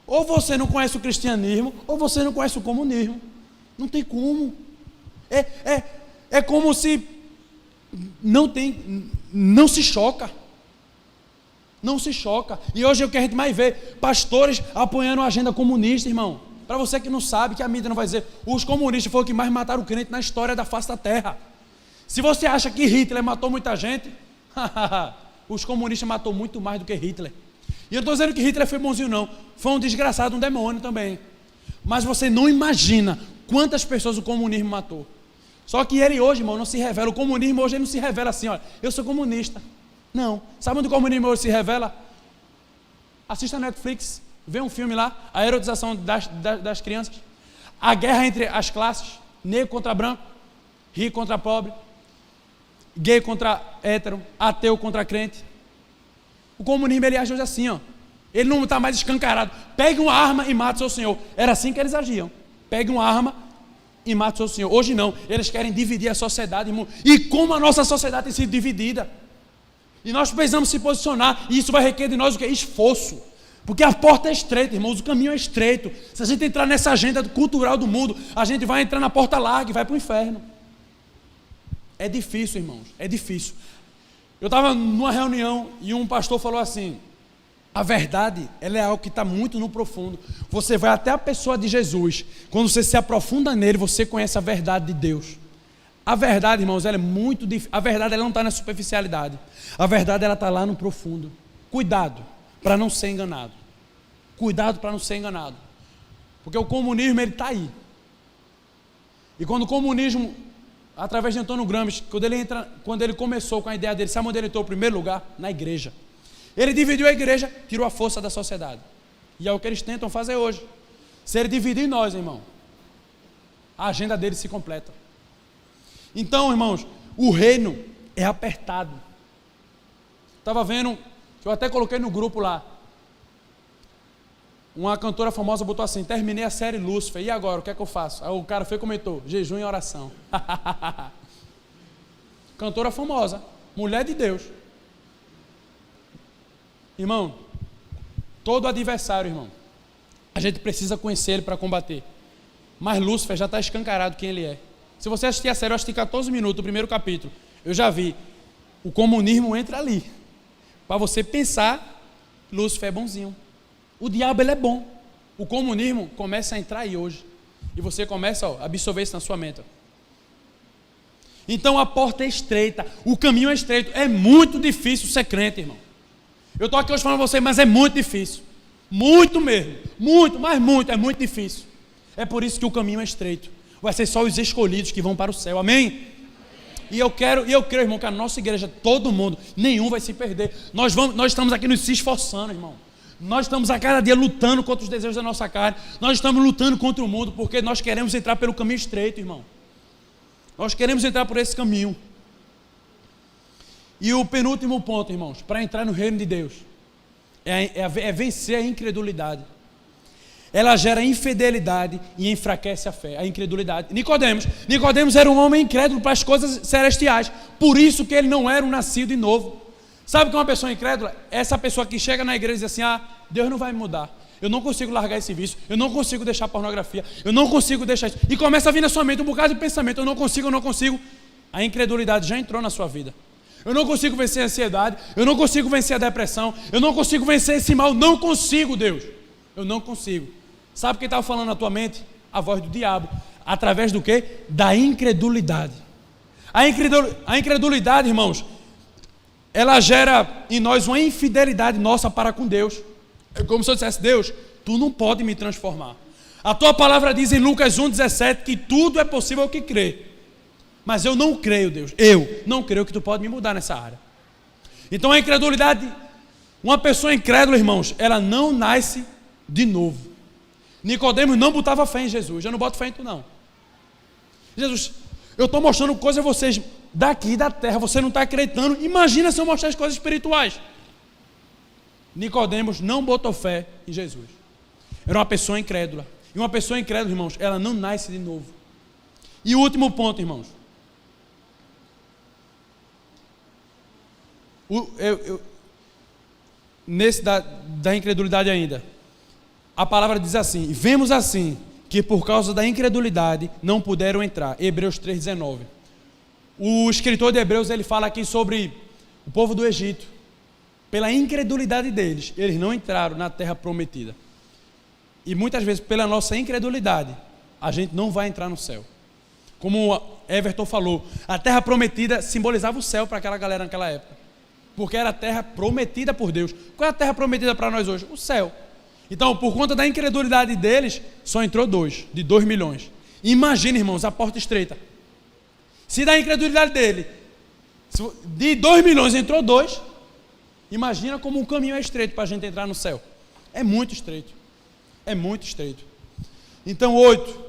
Ou você não conhece o cristianismo, ou você não conhece o comunismo. Não tem como. É como se não se choca. Não se choca. E hoje é o que a gente mais vê, pastores apoiando a agenda comunista, irmão. Para você que não sabe, que a mídia não vai dizer, os comunistas foram os que mais mataram o crente na história da face da terra. Se você acha que Hitler matou muita gente, os comunistas matou muito mais do que Hitler. E eu não estou dizendo que Hitler foi bonzinho não, foi um desgraçado, um demônio também. Mas você não imagina quantas pessoas o comunismo matou. Só que ele hoje, irmão, não se revela. O comunismo hoje ele não se revela assim, olha, eu sou comunista. Não. Sabe onde o comunismo hoje se revela? Assista a Netflix, vê um filme lá, a erotização das crianças, a guerra entre as classes, negro contra branco, rico contra pobre, gay contra hétero, ateu contra crente. O comunismo ele age hoje assim, ó. Ele não está mais escancarado. Pegue uma arma e mate seu senhor. Era assim que eles agiam. Pegue uma arma e mate seu senhor. Hoje não. Eles querem dividir a sociedade, irmão. E como a nossa sociedade tem sido dividida. E nós precisamos se posicionar. E isso vai requerer de nós o quê? Esforço. Porque a porta é estreita, irmãos. O caminho é estreito. Se a gente entrar nessa agenda cultural do mundo, a gente vai entrar na porta larga e vai para o inferno. É difícil, irmãos. É difícil. Eu estava numa reunião e um pastor falou assim: a verdade, ela é algo que está muito no profundo. Você vai até a pessoa de Jesus. Quando você se aprofunda nele, você conhece a verdade de Deus. A verdade, irmãos, ela é muito difícil. A verdade, ela não está na superficialidade. A verdade, ela está lá no profundo. Cuidado para não ser enganado. Cuidado para não ser enganado. Porque o comunismo, ele está aí. E quando o comunismo, através de Antônio Gramsci, quando ele começou com a ideia dele, sabe onde ele entrou em primeiro lugar? Na igreja. Ele dividiu a igreja, tirou a força da sociedade. E é o que eles tentam fazer hoje. Se ele dividir nós, irmão, a agenda dele se completa. Então, irmãos, o reino é apertado. Estava vendo, que eu até coloquei no grupo lá, uma cantora famosa botou assim: terminei a série Lúcifer, e agora, o que é que eu faço? Aí o cara foi e comentou: jejum e oração. Cantora famosa, mulher de Deus. Irmão, todo adversário, irmão, a gente precisa conhecer ele para combater. Mas Lúcifer já está escancarado quem ele é. Se você assistir a série, eu assisti 14 minutos do primeiro capítulo. Eu já vi. O comunismo entra ali. Para você pensar, Lúcifer é bonzinho. O diabo, ele é bom. O comunismo começa a entrar aí hoje. E você começa a absorver isso na sua mente. Então a porta é estreita, o caminho é estreito. É muito difícil ser crente, irmão. Eu estou aqui hoje falando para você, mas é muito difícil. Muito mesmo. Muito, mas muito, é muito difícil. É por isso que o caminho é estreito. Vai ser só os escolhidos que vão para o céu. Amém? E eu creio, irmão, que a nossa igreja, todo mundo, nenhum vai se perder. Nós estamos aqui nos se esforçando, irmão. Nós estamos a cada dia lutando contra os desejos da nossa carne. Nós estamos lutando contra o mundo, porque nós queremos entrar pelo caminho estreito, irmão. Nós queremos entrar por esse caminho. E o penúltimo ponto, irmãos, para entrar no reino de Deus, é vencer a incredulidade. Ela gera infidelidade e enfraquece a fé, a incredulidade. Nicodemos era um homem incrédulo para as coisas celestiais, por isso que ele não era um nascido de novo. Sabe o que é uma pessoa incrédula? Essa pessoa que chega na igreja e diz assim, Deus não vai me mudar, eu não consigo largar esse vício, eu não consigo deixar pornografia, eu não consigo deixar isso, e começa a vir na sua mente um bocado de pensamento, eu não consigo, a incredulidade já entrou na sua vida. Eu não consigo vencer a ansiedade, eu não consigo vencer a depressão, eu não consigo vencer esse mal, não consigo, Deus, eu não consigo. Sabe quem estava falando na tua mente? A voz do diabo. Através do quê? Da incredulidade. A incredulidade, irmãos, ela gera em nós uma infidelidade nossa para com Deus. É como se eu dissesse, Deus, tu não pode me transformar. A tua palavra diz em Lucas 1,17 que tudo é possível ao que crê. Mas eu não creio, Deus. Eu não creio que tu pode me mudar nessa área. Então a incredulidade, uma pessoa incrédula, irmãos, ela não nasce de novo. Nicodemos não botava fé em Jesus. Eu não boto fé em tu, não. Jesus, eu estou mostrando coisas a vocês daqui da terra, você não está acreditando. Imagina se eu mostrar as coisas espirituais. Nicodemos não botou fé em Jesus. Era uma pessoa incrédula. E uma pessoa incrédula, irmãos, ela não nasce de novo. E o último ponto, irmãos. Nesse da incredulidade ainda. A palavra diz assim, vemos assim, que por causa da incredulidade não puderam entrar. Hebreus 3,19. O escritor de Hebreus, ele fala aqui sobre o povo do Egito. Pela incredulidade deles, eles não entraram na terra prometida. E muitas vezes, pela nossa incredulidade, a gente não vai entrar no céu. Como Everton falou, a terra prometida simbolizava o céu para aquela galera naquela época. Porque era a terra prometida por Deus. Qual é a terra prometida para nós hoje? O céu. Então, por conta da incredulidade deles, só entrou 2 milhões. Imagina, irmãos, a porta estreita. Se da incredulidade dele, de 2 milhões entrou 2, imagina como um caminho é estreito para a gente entrar no céu. É muito estreito. É muito estreito. Então, 8,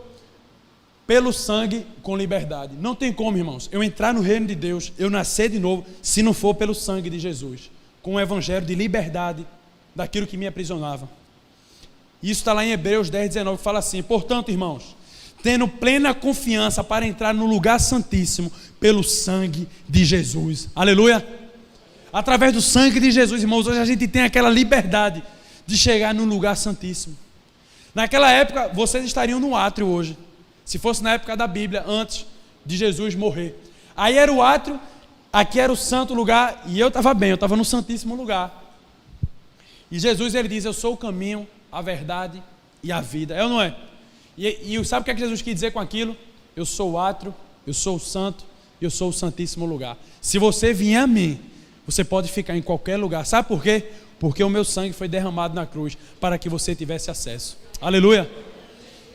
pelo sangue com liberdade. Não tem como, irmãos, eu entrar no reino de Deus, eu nascer de novo, se não for pelo sangue de Jesus, com o evangelho de liberdade daquilo que me aprisionava. Isso está lá em Hebreus 10,19, que fala assim, portanto, irmãos, tendo plena confiança para entrar no lugar santíssimo pelo sangue de Jesus. Aleluia! Através do sangue de Jesus, irmãos, hoje a gente tem aquela liberdade de chegar no lugar santíssimo. Naquela época, vocês estariam no átrio hoje. Se fosse na época da Bíblia, antes de Jesus morrer. Aí era o átrio, aqui era o santo lugar, e eu estava bem, eu estava no santíssimo lugar. E Jesus, ele diz, eu sou o caminho, a verdade e a vida. É ou não é? E sabe o que é que Jesus quis dizer com aquilo? Eu sou o átrio, eu sou o santo, eu sou o santíssimo lugar. Se você vier a mim, você pode ficar em qualquer lugar. Sabe por quê? Porque o meu sangue foi derramado na cruz para que você tivesse acesso. Aleluia!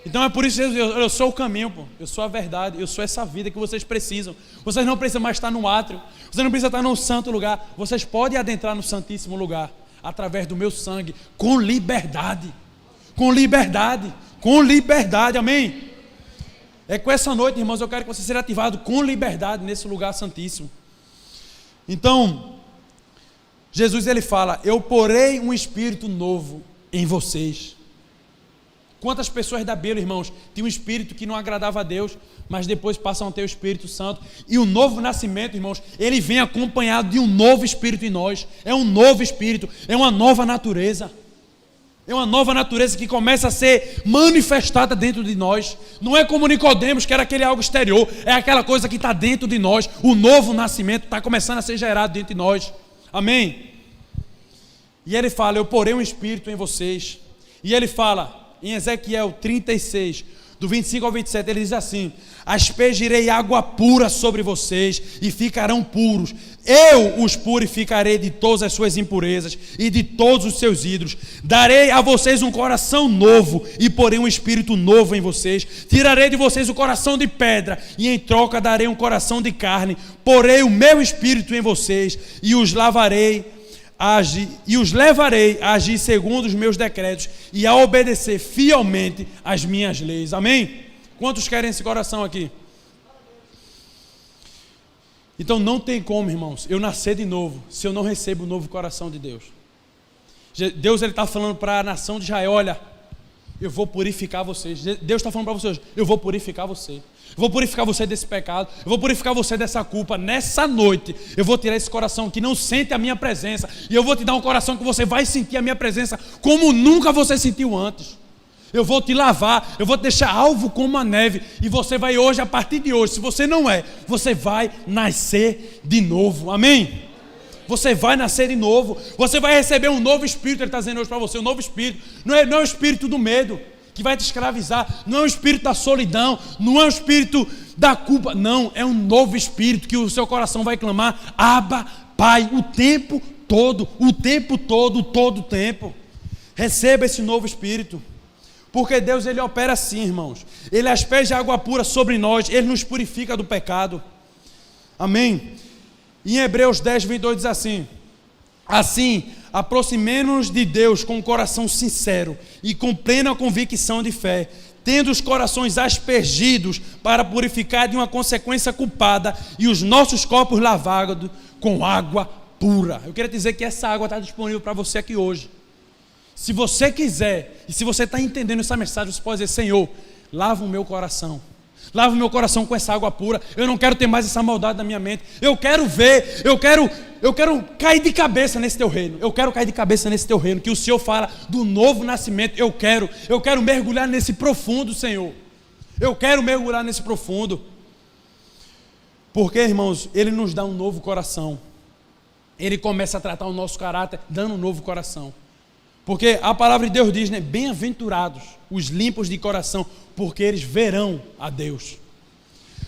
Então é por isso que Jesus, eu sou o caminho, eu sou a verdade, eu sou essa vida que vocês precisam. Vocês não precisam mais estar no átrio, vocês não precisam estar no santo lugar, vocês podem adentrar no santíssimo lugar através do meu sangue, com liberdade, amém? É com essa noite, irmãos, eu quero que você seja ativado com liberdade nesse lugar santíssimo. Então, Jesus, ele fala, eu porei um espírito novo em vocês. Quantas pessoas da Bíblia, irmãos, tinham um espírito que não agradava a Deus, mas depois passam a ter o Espírito Santo. E o novo nascimento, irmãos, ele vem acompanhado de um novo espírito em nós. É um novo espírito, é uma nova natureza. É uma nova natureza que começa a ser manifestada dentro de nós. Não é como Nicodemos, que era aquele algo exterior. É aquela coisa que está dentro de nós. O novo nascimento está começando a ser gerado dentro de nós. Amém? E ele fala, eu porei um espírito em vocês. E ele fala, em Ezequiel 36, do 25 ao 27, ele diz assim, aspergirei água pura sobre vocês e ficarão puros. Eu os purificarei de todas as suas impurezas e de todos os seus ídolos. Darei a vocês um coração novo e porei um espírito novo em vocês. Tirarei de vocês o coração de pedra e em troca darei um coração de carne. Porei o meu espírito em vocês e os levarei a agir segundo os meus decretos e a obedecer fielmente às minhas leis. Amém? Quantos querem esse coração aqui? Então não tem como, irmãos, eu nascer de novo se eu não recebo o novo coração de Deus. Deus está falando para a nação de Israel, olha, eu vou purificar vocês. Deus está falando para vocês, eu vou purificar você. Eu vou purificar você desse pecado, eu vou purificar você dessa culpa. Nessa noite eu vou tirar esse coração que não sente a minha presença e eu vou te dar um coração que você vai sentir a minha presença como nunca você sentiu antes. Eu vou te lavar, eu vou te deixar alvo como a neve e você vai hoje, a partir de hoje, se você não é, você vai nascer de novo. Amém? Você vai nascer de novo, você vai receber um novo espírito. Ele está dizendo hoje para você, um novo espírito. Não é o espírito do medo que vai te escravizar, não é o espírito da solidão, não é o espírito da culpa, não, é um novo espírito que o seu coração vai clamar, Abba, Pai, o tempo todo, todo o tempo. Receba esse novo espírito, porque Deus, ele opera assim, irmãos, ele asperge água pura sobre nós, ele nos purifica do pecado. Amém? Em Hebreus 10, 22 diz assim, aproximemo-nos de Deus com um coração sincero e com plena convicção de fé, tendo os corações aspergidos para purificar de uma consequência culpada e os nossos corpos lavados com água pura. Eu queria dizer que essa água está disponível para você aqui hoje. Se você quiser, e se você está entendendo essa mensagem, você pode dizer, Senhor, lava o meu coração. Lava o meu coração com essa água pura. Eu não quero ter mais essa maldade na minha mente. Eu quero ver, eu quero cair de cabeça nesse teu reino. Eu quero cair de cabeça nesse teu reino, que o Senhor fala do novo nascimento. Eu quero mergulhar nesse profundo, Senhor. Eu quero mergulhar nesse profundo. Porque, irmãos, Ele nos dá um novo coração. Ele começa a tratar o nosso caráter, dando um novo coração. Porque a palavra de Deus diz, né? Bem-aventurados os limpos de coração, porque eles verão a Deus.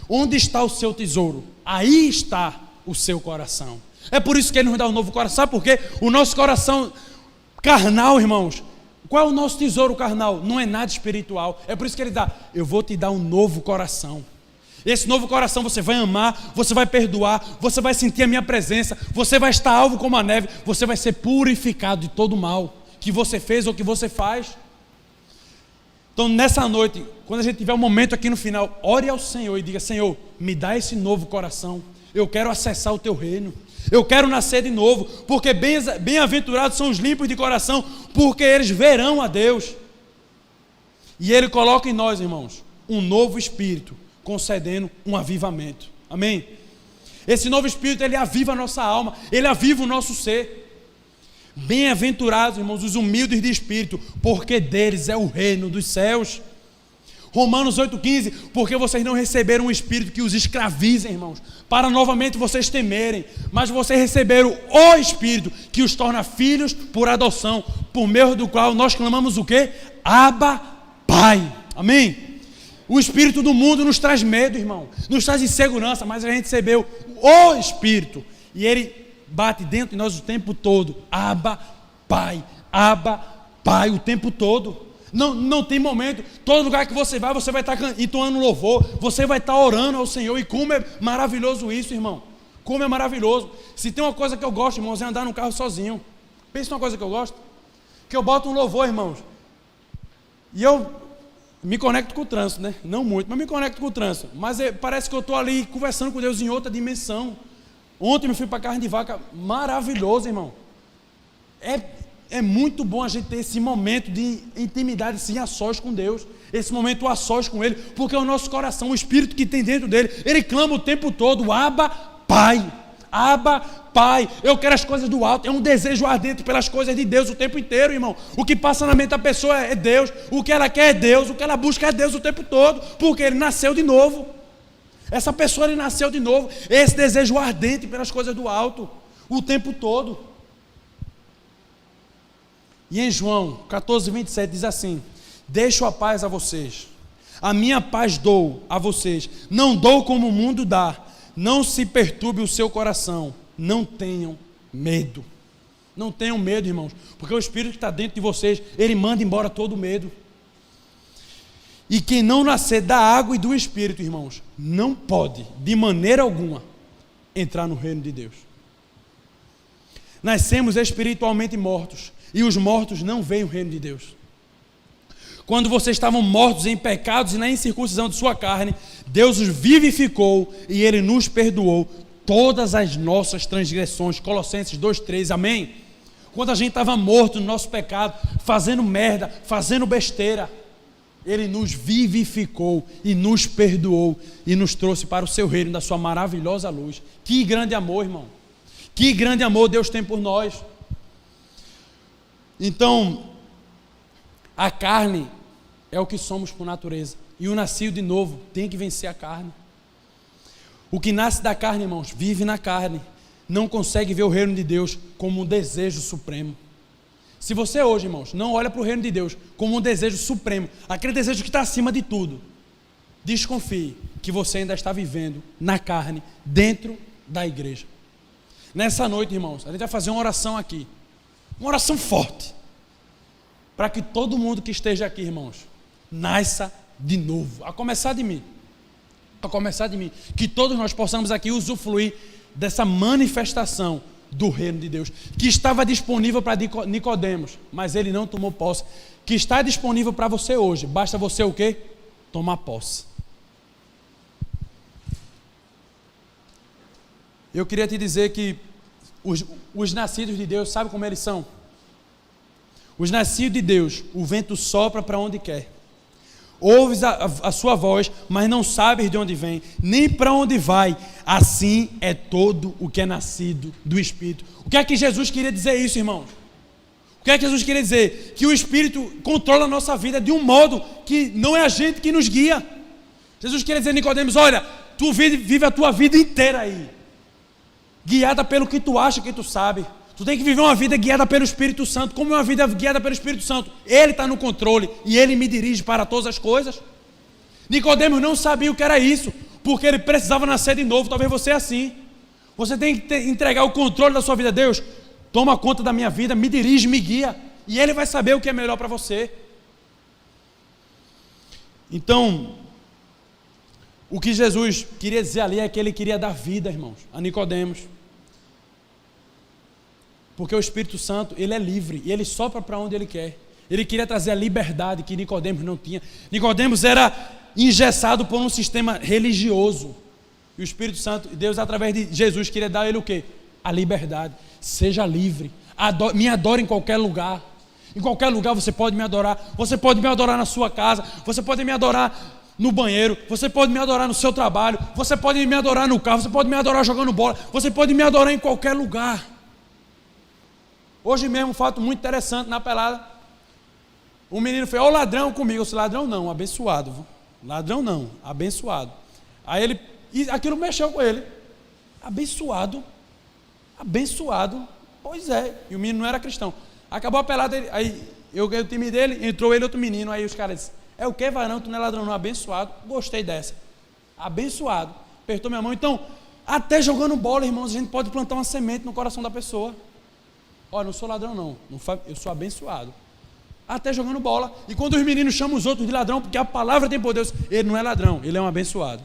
Onde está o seu tesouro? Aí está o seu coração. É por isso que Ele nos dá um novo coração. Sabe por quê? O nosso coração carnal, irmãos, qual é o nosso tesouro carnal? Não é nada espiritual. É por isso que Ele dá, eu vou te dar um novo coração. Esse novo coração você vai amar, você vai perdoar, você vai sentir a minha presença, você vai estar alvo como a neve, você vai ser purificado de todo o mal que você fez ou que você faz. Então nessa noite, quando a gente tiver um momento aqui no final, ore ao Senhor e diga, Senhor, me dá esse novo coração, eu quero acessar o teu reino, eu quero nascer de novo, porque bem-aventurados são os limpos de coração, porque eles verão a Deus. E Ele coloca em nós, irmãos, um novo espírito, concedendo um avivamento. Amém? Esse novo espírito, ele aviva a nossa alma, ele aviva o nosso ser. Bem-aventurados, irmãos, os humildes de espírito, porque deles é o reino dos céus. Romanos 8,15, porque vocês não receberam um espírito que os escravize, irmãos, para novamente vocês temerem, mas vocês receberam o Espírito que os torna filhos por adoção, por meio do qual nós clamamos o quê? Abba, Pai. Amém? O espírito do mundo nos traz medo, irmão, nos traz insegurança, mas a gente recebeu o Espírito e ele bate dentro de nós o tempo todo, Abba, Pai, o tempo todo. Não tem momento, todo lugar que você vai estar entoando louvor, você vai estar orando ao Senhor, e como é maravilhoso isso, irmão, como é maravilhoso. Se tem uma coisa que eu gosto, irmãos, é andar no carro sozinho. Pensa numa coisa que eu gosto, que eu boto um louvor, irmãos, e eu me conecto com o trânsito, né? Não muito, mas me conecto com o trânsito, mas parece que eu estou ali conversando com Deus em outra dimensão. Ontem eu fui para a carne de vaca, maravilhoso, irmão. É muito bom a gente ter esse momento de intimidade, sim, a sós com Deus, esse momento a sós com Ele, porque o nosso coração, o Espírito que tem dentro dele, ele clama o tempo todo, Abba, Pai, Pai, eu quero as coisas do alto. É um desejo ardente pelas coisas de Deus o tempo inteiro, irmão. O que passa na mente da pessoa é Deus, o que ela quer é Deus, o que ela busca é Deus o tempo todo, porque ele nasceu de novo. Essa pessoa, ele nasceu de novo. Esse desejo ardente pelas coisas do alto o tempo todo. E em João 14:27 diz assim: deixo a paz a vocês, a minha paz dou a vocês, não dou como o mundo dá. Não se perturbe o seu coração, não tenham medo. Não tenham medo, irmãos, porque o Espírito que está dentro de vocês, ele manda embora todo o medo. E quem não nascer da água e do Espírito, irmãos, não pode, de maneira alguma, entrar no reino de Deus. Nascemos espiritualmente mortos, e os mortos não veem o reino de Deus. Quando vocês estavam mortos em pecados e na incircuncisão de sua carne, Deus os vivificou e Ele nos perdoou todas as nossas transgressões. Colossenses 2:3, amém? Quando a gente estava morto no nosso pecado, fazendo merda, fazendo besteira, Ele nos vivificou e nos perdoou e nos trouxe para o seu reino da sua maravilhosa luz. Que grande amor, irmão! Que grande amor Deus tem por nós. Então, a carne é o que somos por natureza. E o nascido de novo tem que vencer a carne. O que nasce da carne, irmãos, vive na carne. Não consegue ver o reino de Deus como um desejo supremo. Se você hoje, irmãos, não olha para o reino de Deus como um desejo supremo, aquele desejo que está acima de tudo, desconfie que você ainda está vivendo na carne, dentro da igreja. Nessa noite, irmãos, a gente vai fazer uma oração aqui. Uma oração forte. Para que todo mundo que esteja aqui, irmãos, nasça de novo, a começar de mim, que todos nós possamos aqui usufruir dessa manifestação do reino de Deus, que estava disponível para Nicodemos, mas ele não tomou posse, que está disponível para você hoje, basta você o quê? Tomar posse. Eu queria te dizer que os nascidos de Deus, sabe como eles são? Os nascidos de Deus, o vento sopra para onde quer. Ouves a sua voz, mas não sabes de onde vem, nem para onde vai. Assim é todo o que é nascido do Espírito. O que é que Jesus queria dizer isso, irmãos? O que é que Jesus queria dizer? Que o Espírito controla a nossa vida de um modo que não é a gente que nos guia. Jesus queria dizer a Nicodemos: olha, tu vive a tua vida inteira aí, guiada pelo que tu acha que tu sabe. Tu tem que viver uma vida guiada pelo Espírito Santo. Como é uma vida guiada pelo Espírito Santo? Ele está no controle e Ele me dirige para todas as coisas. Nicodemos não sabia o que era isso, porque ele precisava nascer de novo. Talvez você é assim. Você tem que entregar o controle da sua vida a Deus. Toma conta da minha vida, me dirige, me guia, e Ele vai saber o que é melhor para você. Então, o que Jesus queria dizer ali é que Ele queria dar vida, irmãos, a Nicodemos. Porque o Espírito Santo, ele é livre e ele sopra para onde ele quer. Ele queria trazer a liberdade que Nicodemos não tinha. Nicodemos era engessado por um sistema religioso. E o Espírito Santo, Deus através de Jesus, queria dar a ele o quê? A liberdade. Seja livre. Me adore em qualquer lugar. Em qualquer lugar você pode me adorar. Você pode me adorar na sua casa. Você pode me adorar no banheiro. Você pode me adorar no seu trabalho. Você pode me adorar no carro. Você pode me adorar jogando bola. Você pode me adorar em qualquer lugar. Hoje mesmo, um fato muito interessante na pelada. Um menino fez: ó, ladrão comigo. Eu disse: ladrão não, abençoado. Ladrão não, abençoado. Aí ele, e aquilo mexeu com ele. Abençoado. Abençoado. Pois é. E o menino não era cristão. Acabou a pelada, aí eu ganhei o time dele, entrou ele e outro menino. Aí os caras disseram: é o que, varão? Tu não é ladrão não, abençoado. Gostei dessa. Abençoado. Apertou minha mão. Então, até jogando bola, irmãos, a gente pode plantar uma semente no coração da pessoa. Olha, não sou ladrão não, eu sou abençoado. Até jogando bola. E quando os meninos chamam os outros de ladrão, porque a palavra tem poder, ele não é ladrão, ele é um abençoado.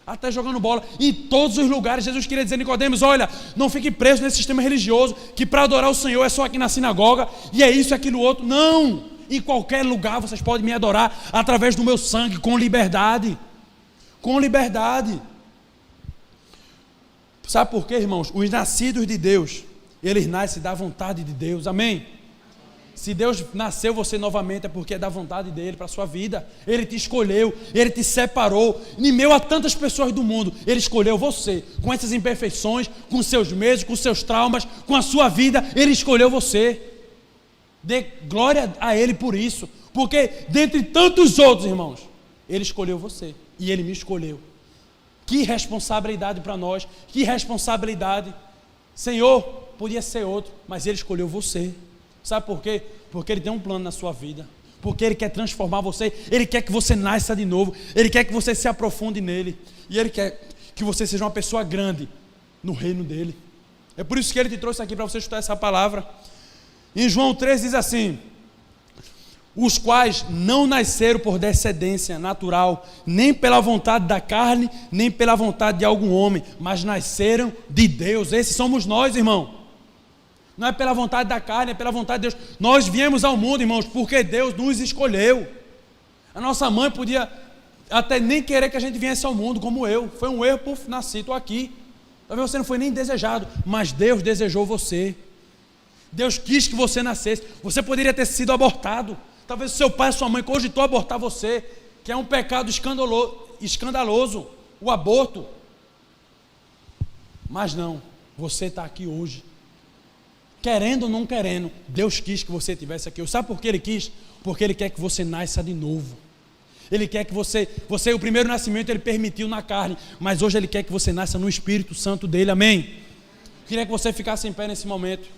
Até jogando bola. Em todos os lugares, Jesus queria dizer a Nicodemos: olha, não fique preso nesse sistema religioso, que para adorar o Senhor é só aqui na sinagoga, e é isso e aquilo outro. Não! Em qualquer lugar vocês podem me adorar através do meu sangue, com liberdade. Com liberdade. Sabe por quê, irmãos? Os nascidos de Deus, eles nascem da vontade de Deus, amém? se Deus nasceu você novamente é porque é da vontade dele para a sua vida. Ele te escolheu, ele te separou. Em meio a tantas pessoas do mundo, ele escolheu você, com essas imperfeições, com seus medos, com seus traumas, com a sua vida, ele escolheu você. Dê glória a ele por isso, porque dentre tantos outros, irmãos, ele escolheu você e ele me escolheu. Que responsabilidade para nós, que responsabilidade. Senhor, podia ser outro, mas ele escolheu você. Sabe por quê? Porque ele tem um plano na sua vida, porque ele quer transformar você, ele quer que você nasça de novo, ele quer que você se aprofunde nele, e ele quer que você seja uma pessoa grande no reino dele. É por isso que ele te trouxe aqui para você estudar essa palavra. Em João 3 diz assim: os quais não nasceram por descendência natural, nem pela vontade da carne, nem pela vontade de algum homem, mas nasceram de Deus. Esses somos nós, irmão. Não é pela vontade da carne, é pela vontade de Deus. Nós viemos ao mundo, irmãos, porque Deus nos escolheu. A nossa mãe podia até nem querer que a gente viesse ao mundo, como eu. Foi um erro, puf, nasci, estou aqui. Talvez você não foi nem desejado, mas Deus desejou você. Deus quis que você nascesse. Você poderia ter sido abortado. Talvez seu pai e sua mãe cogitou abortar você, que é um pecado escandaloso, o aborto. Mas não, você está aqui hoje. Querendo ou não querendo, Deus quis que você estivesse aqui. Sabe por que Ele quis? Porque Ele quer que você nasça de novo. Ele quer que você, o primeiro nascimento Ele permitiu na carne, mas hoje Ele quer que você nasça no Espírito Santo dele, amém? Queria que você ficasse em pé nesse momento.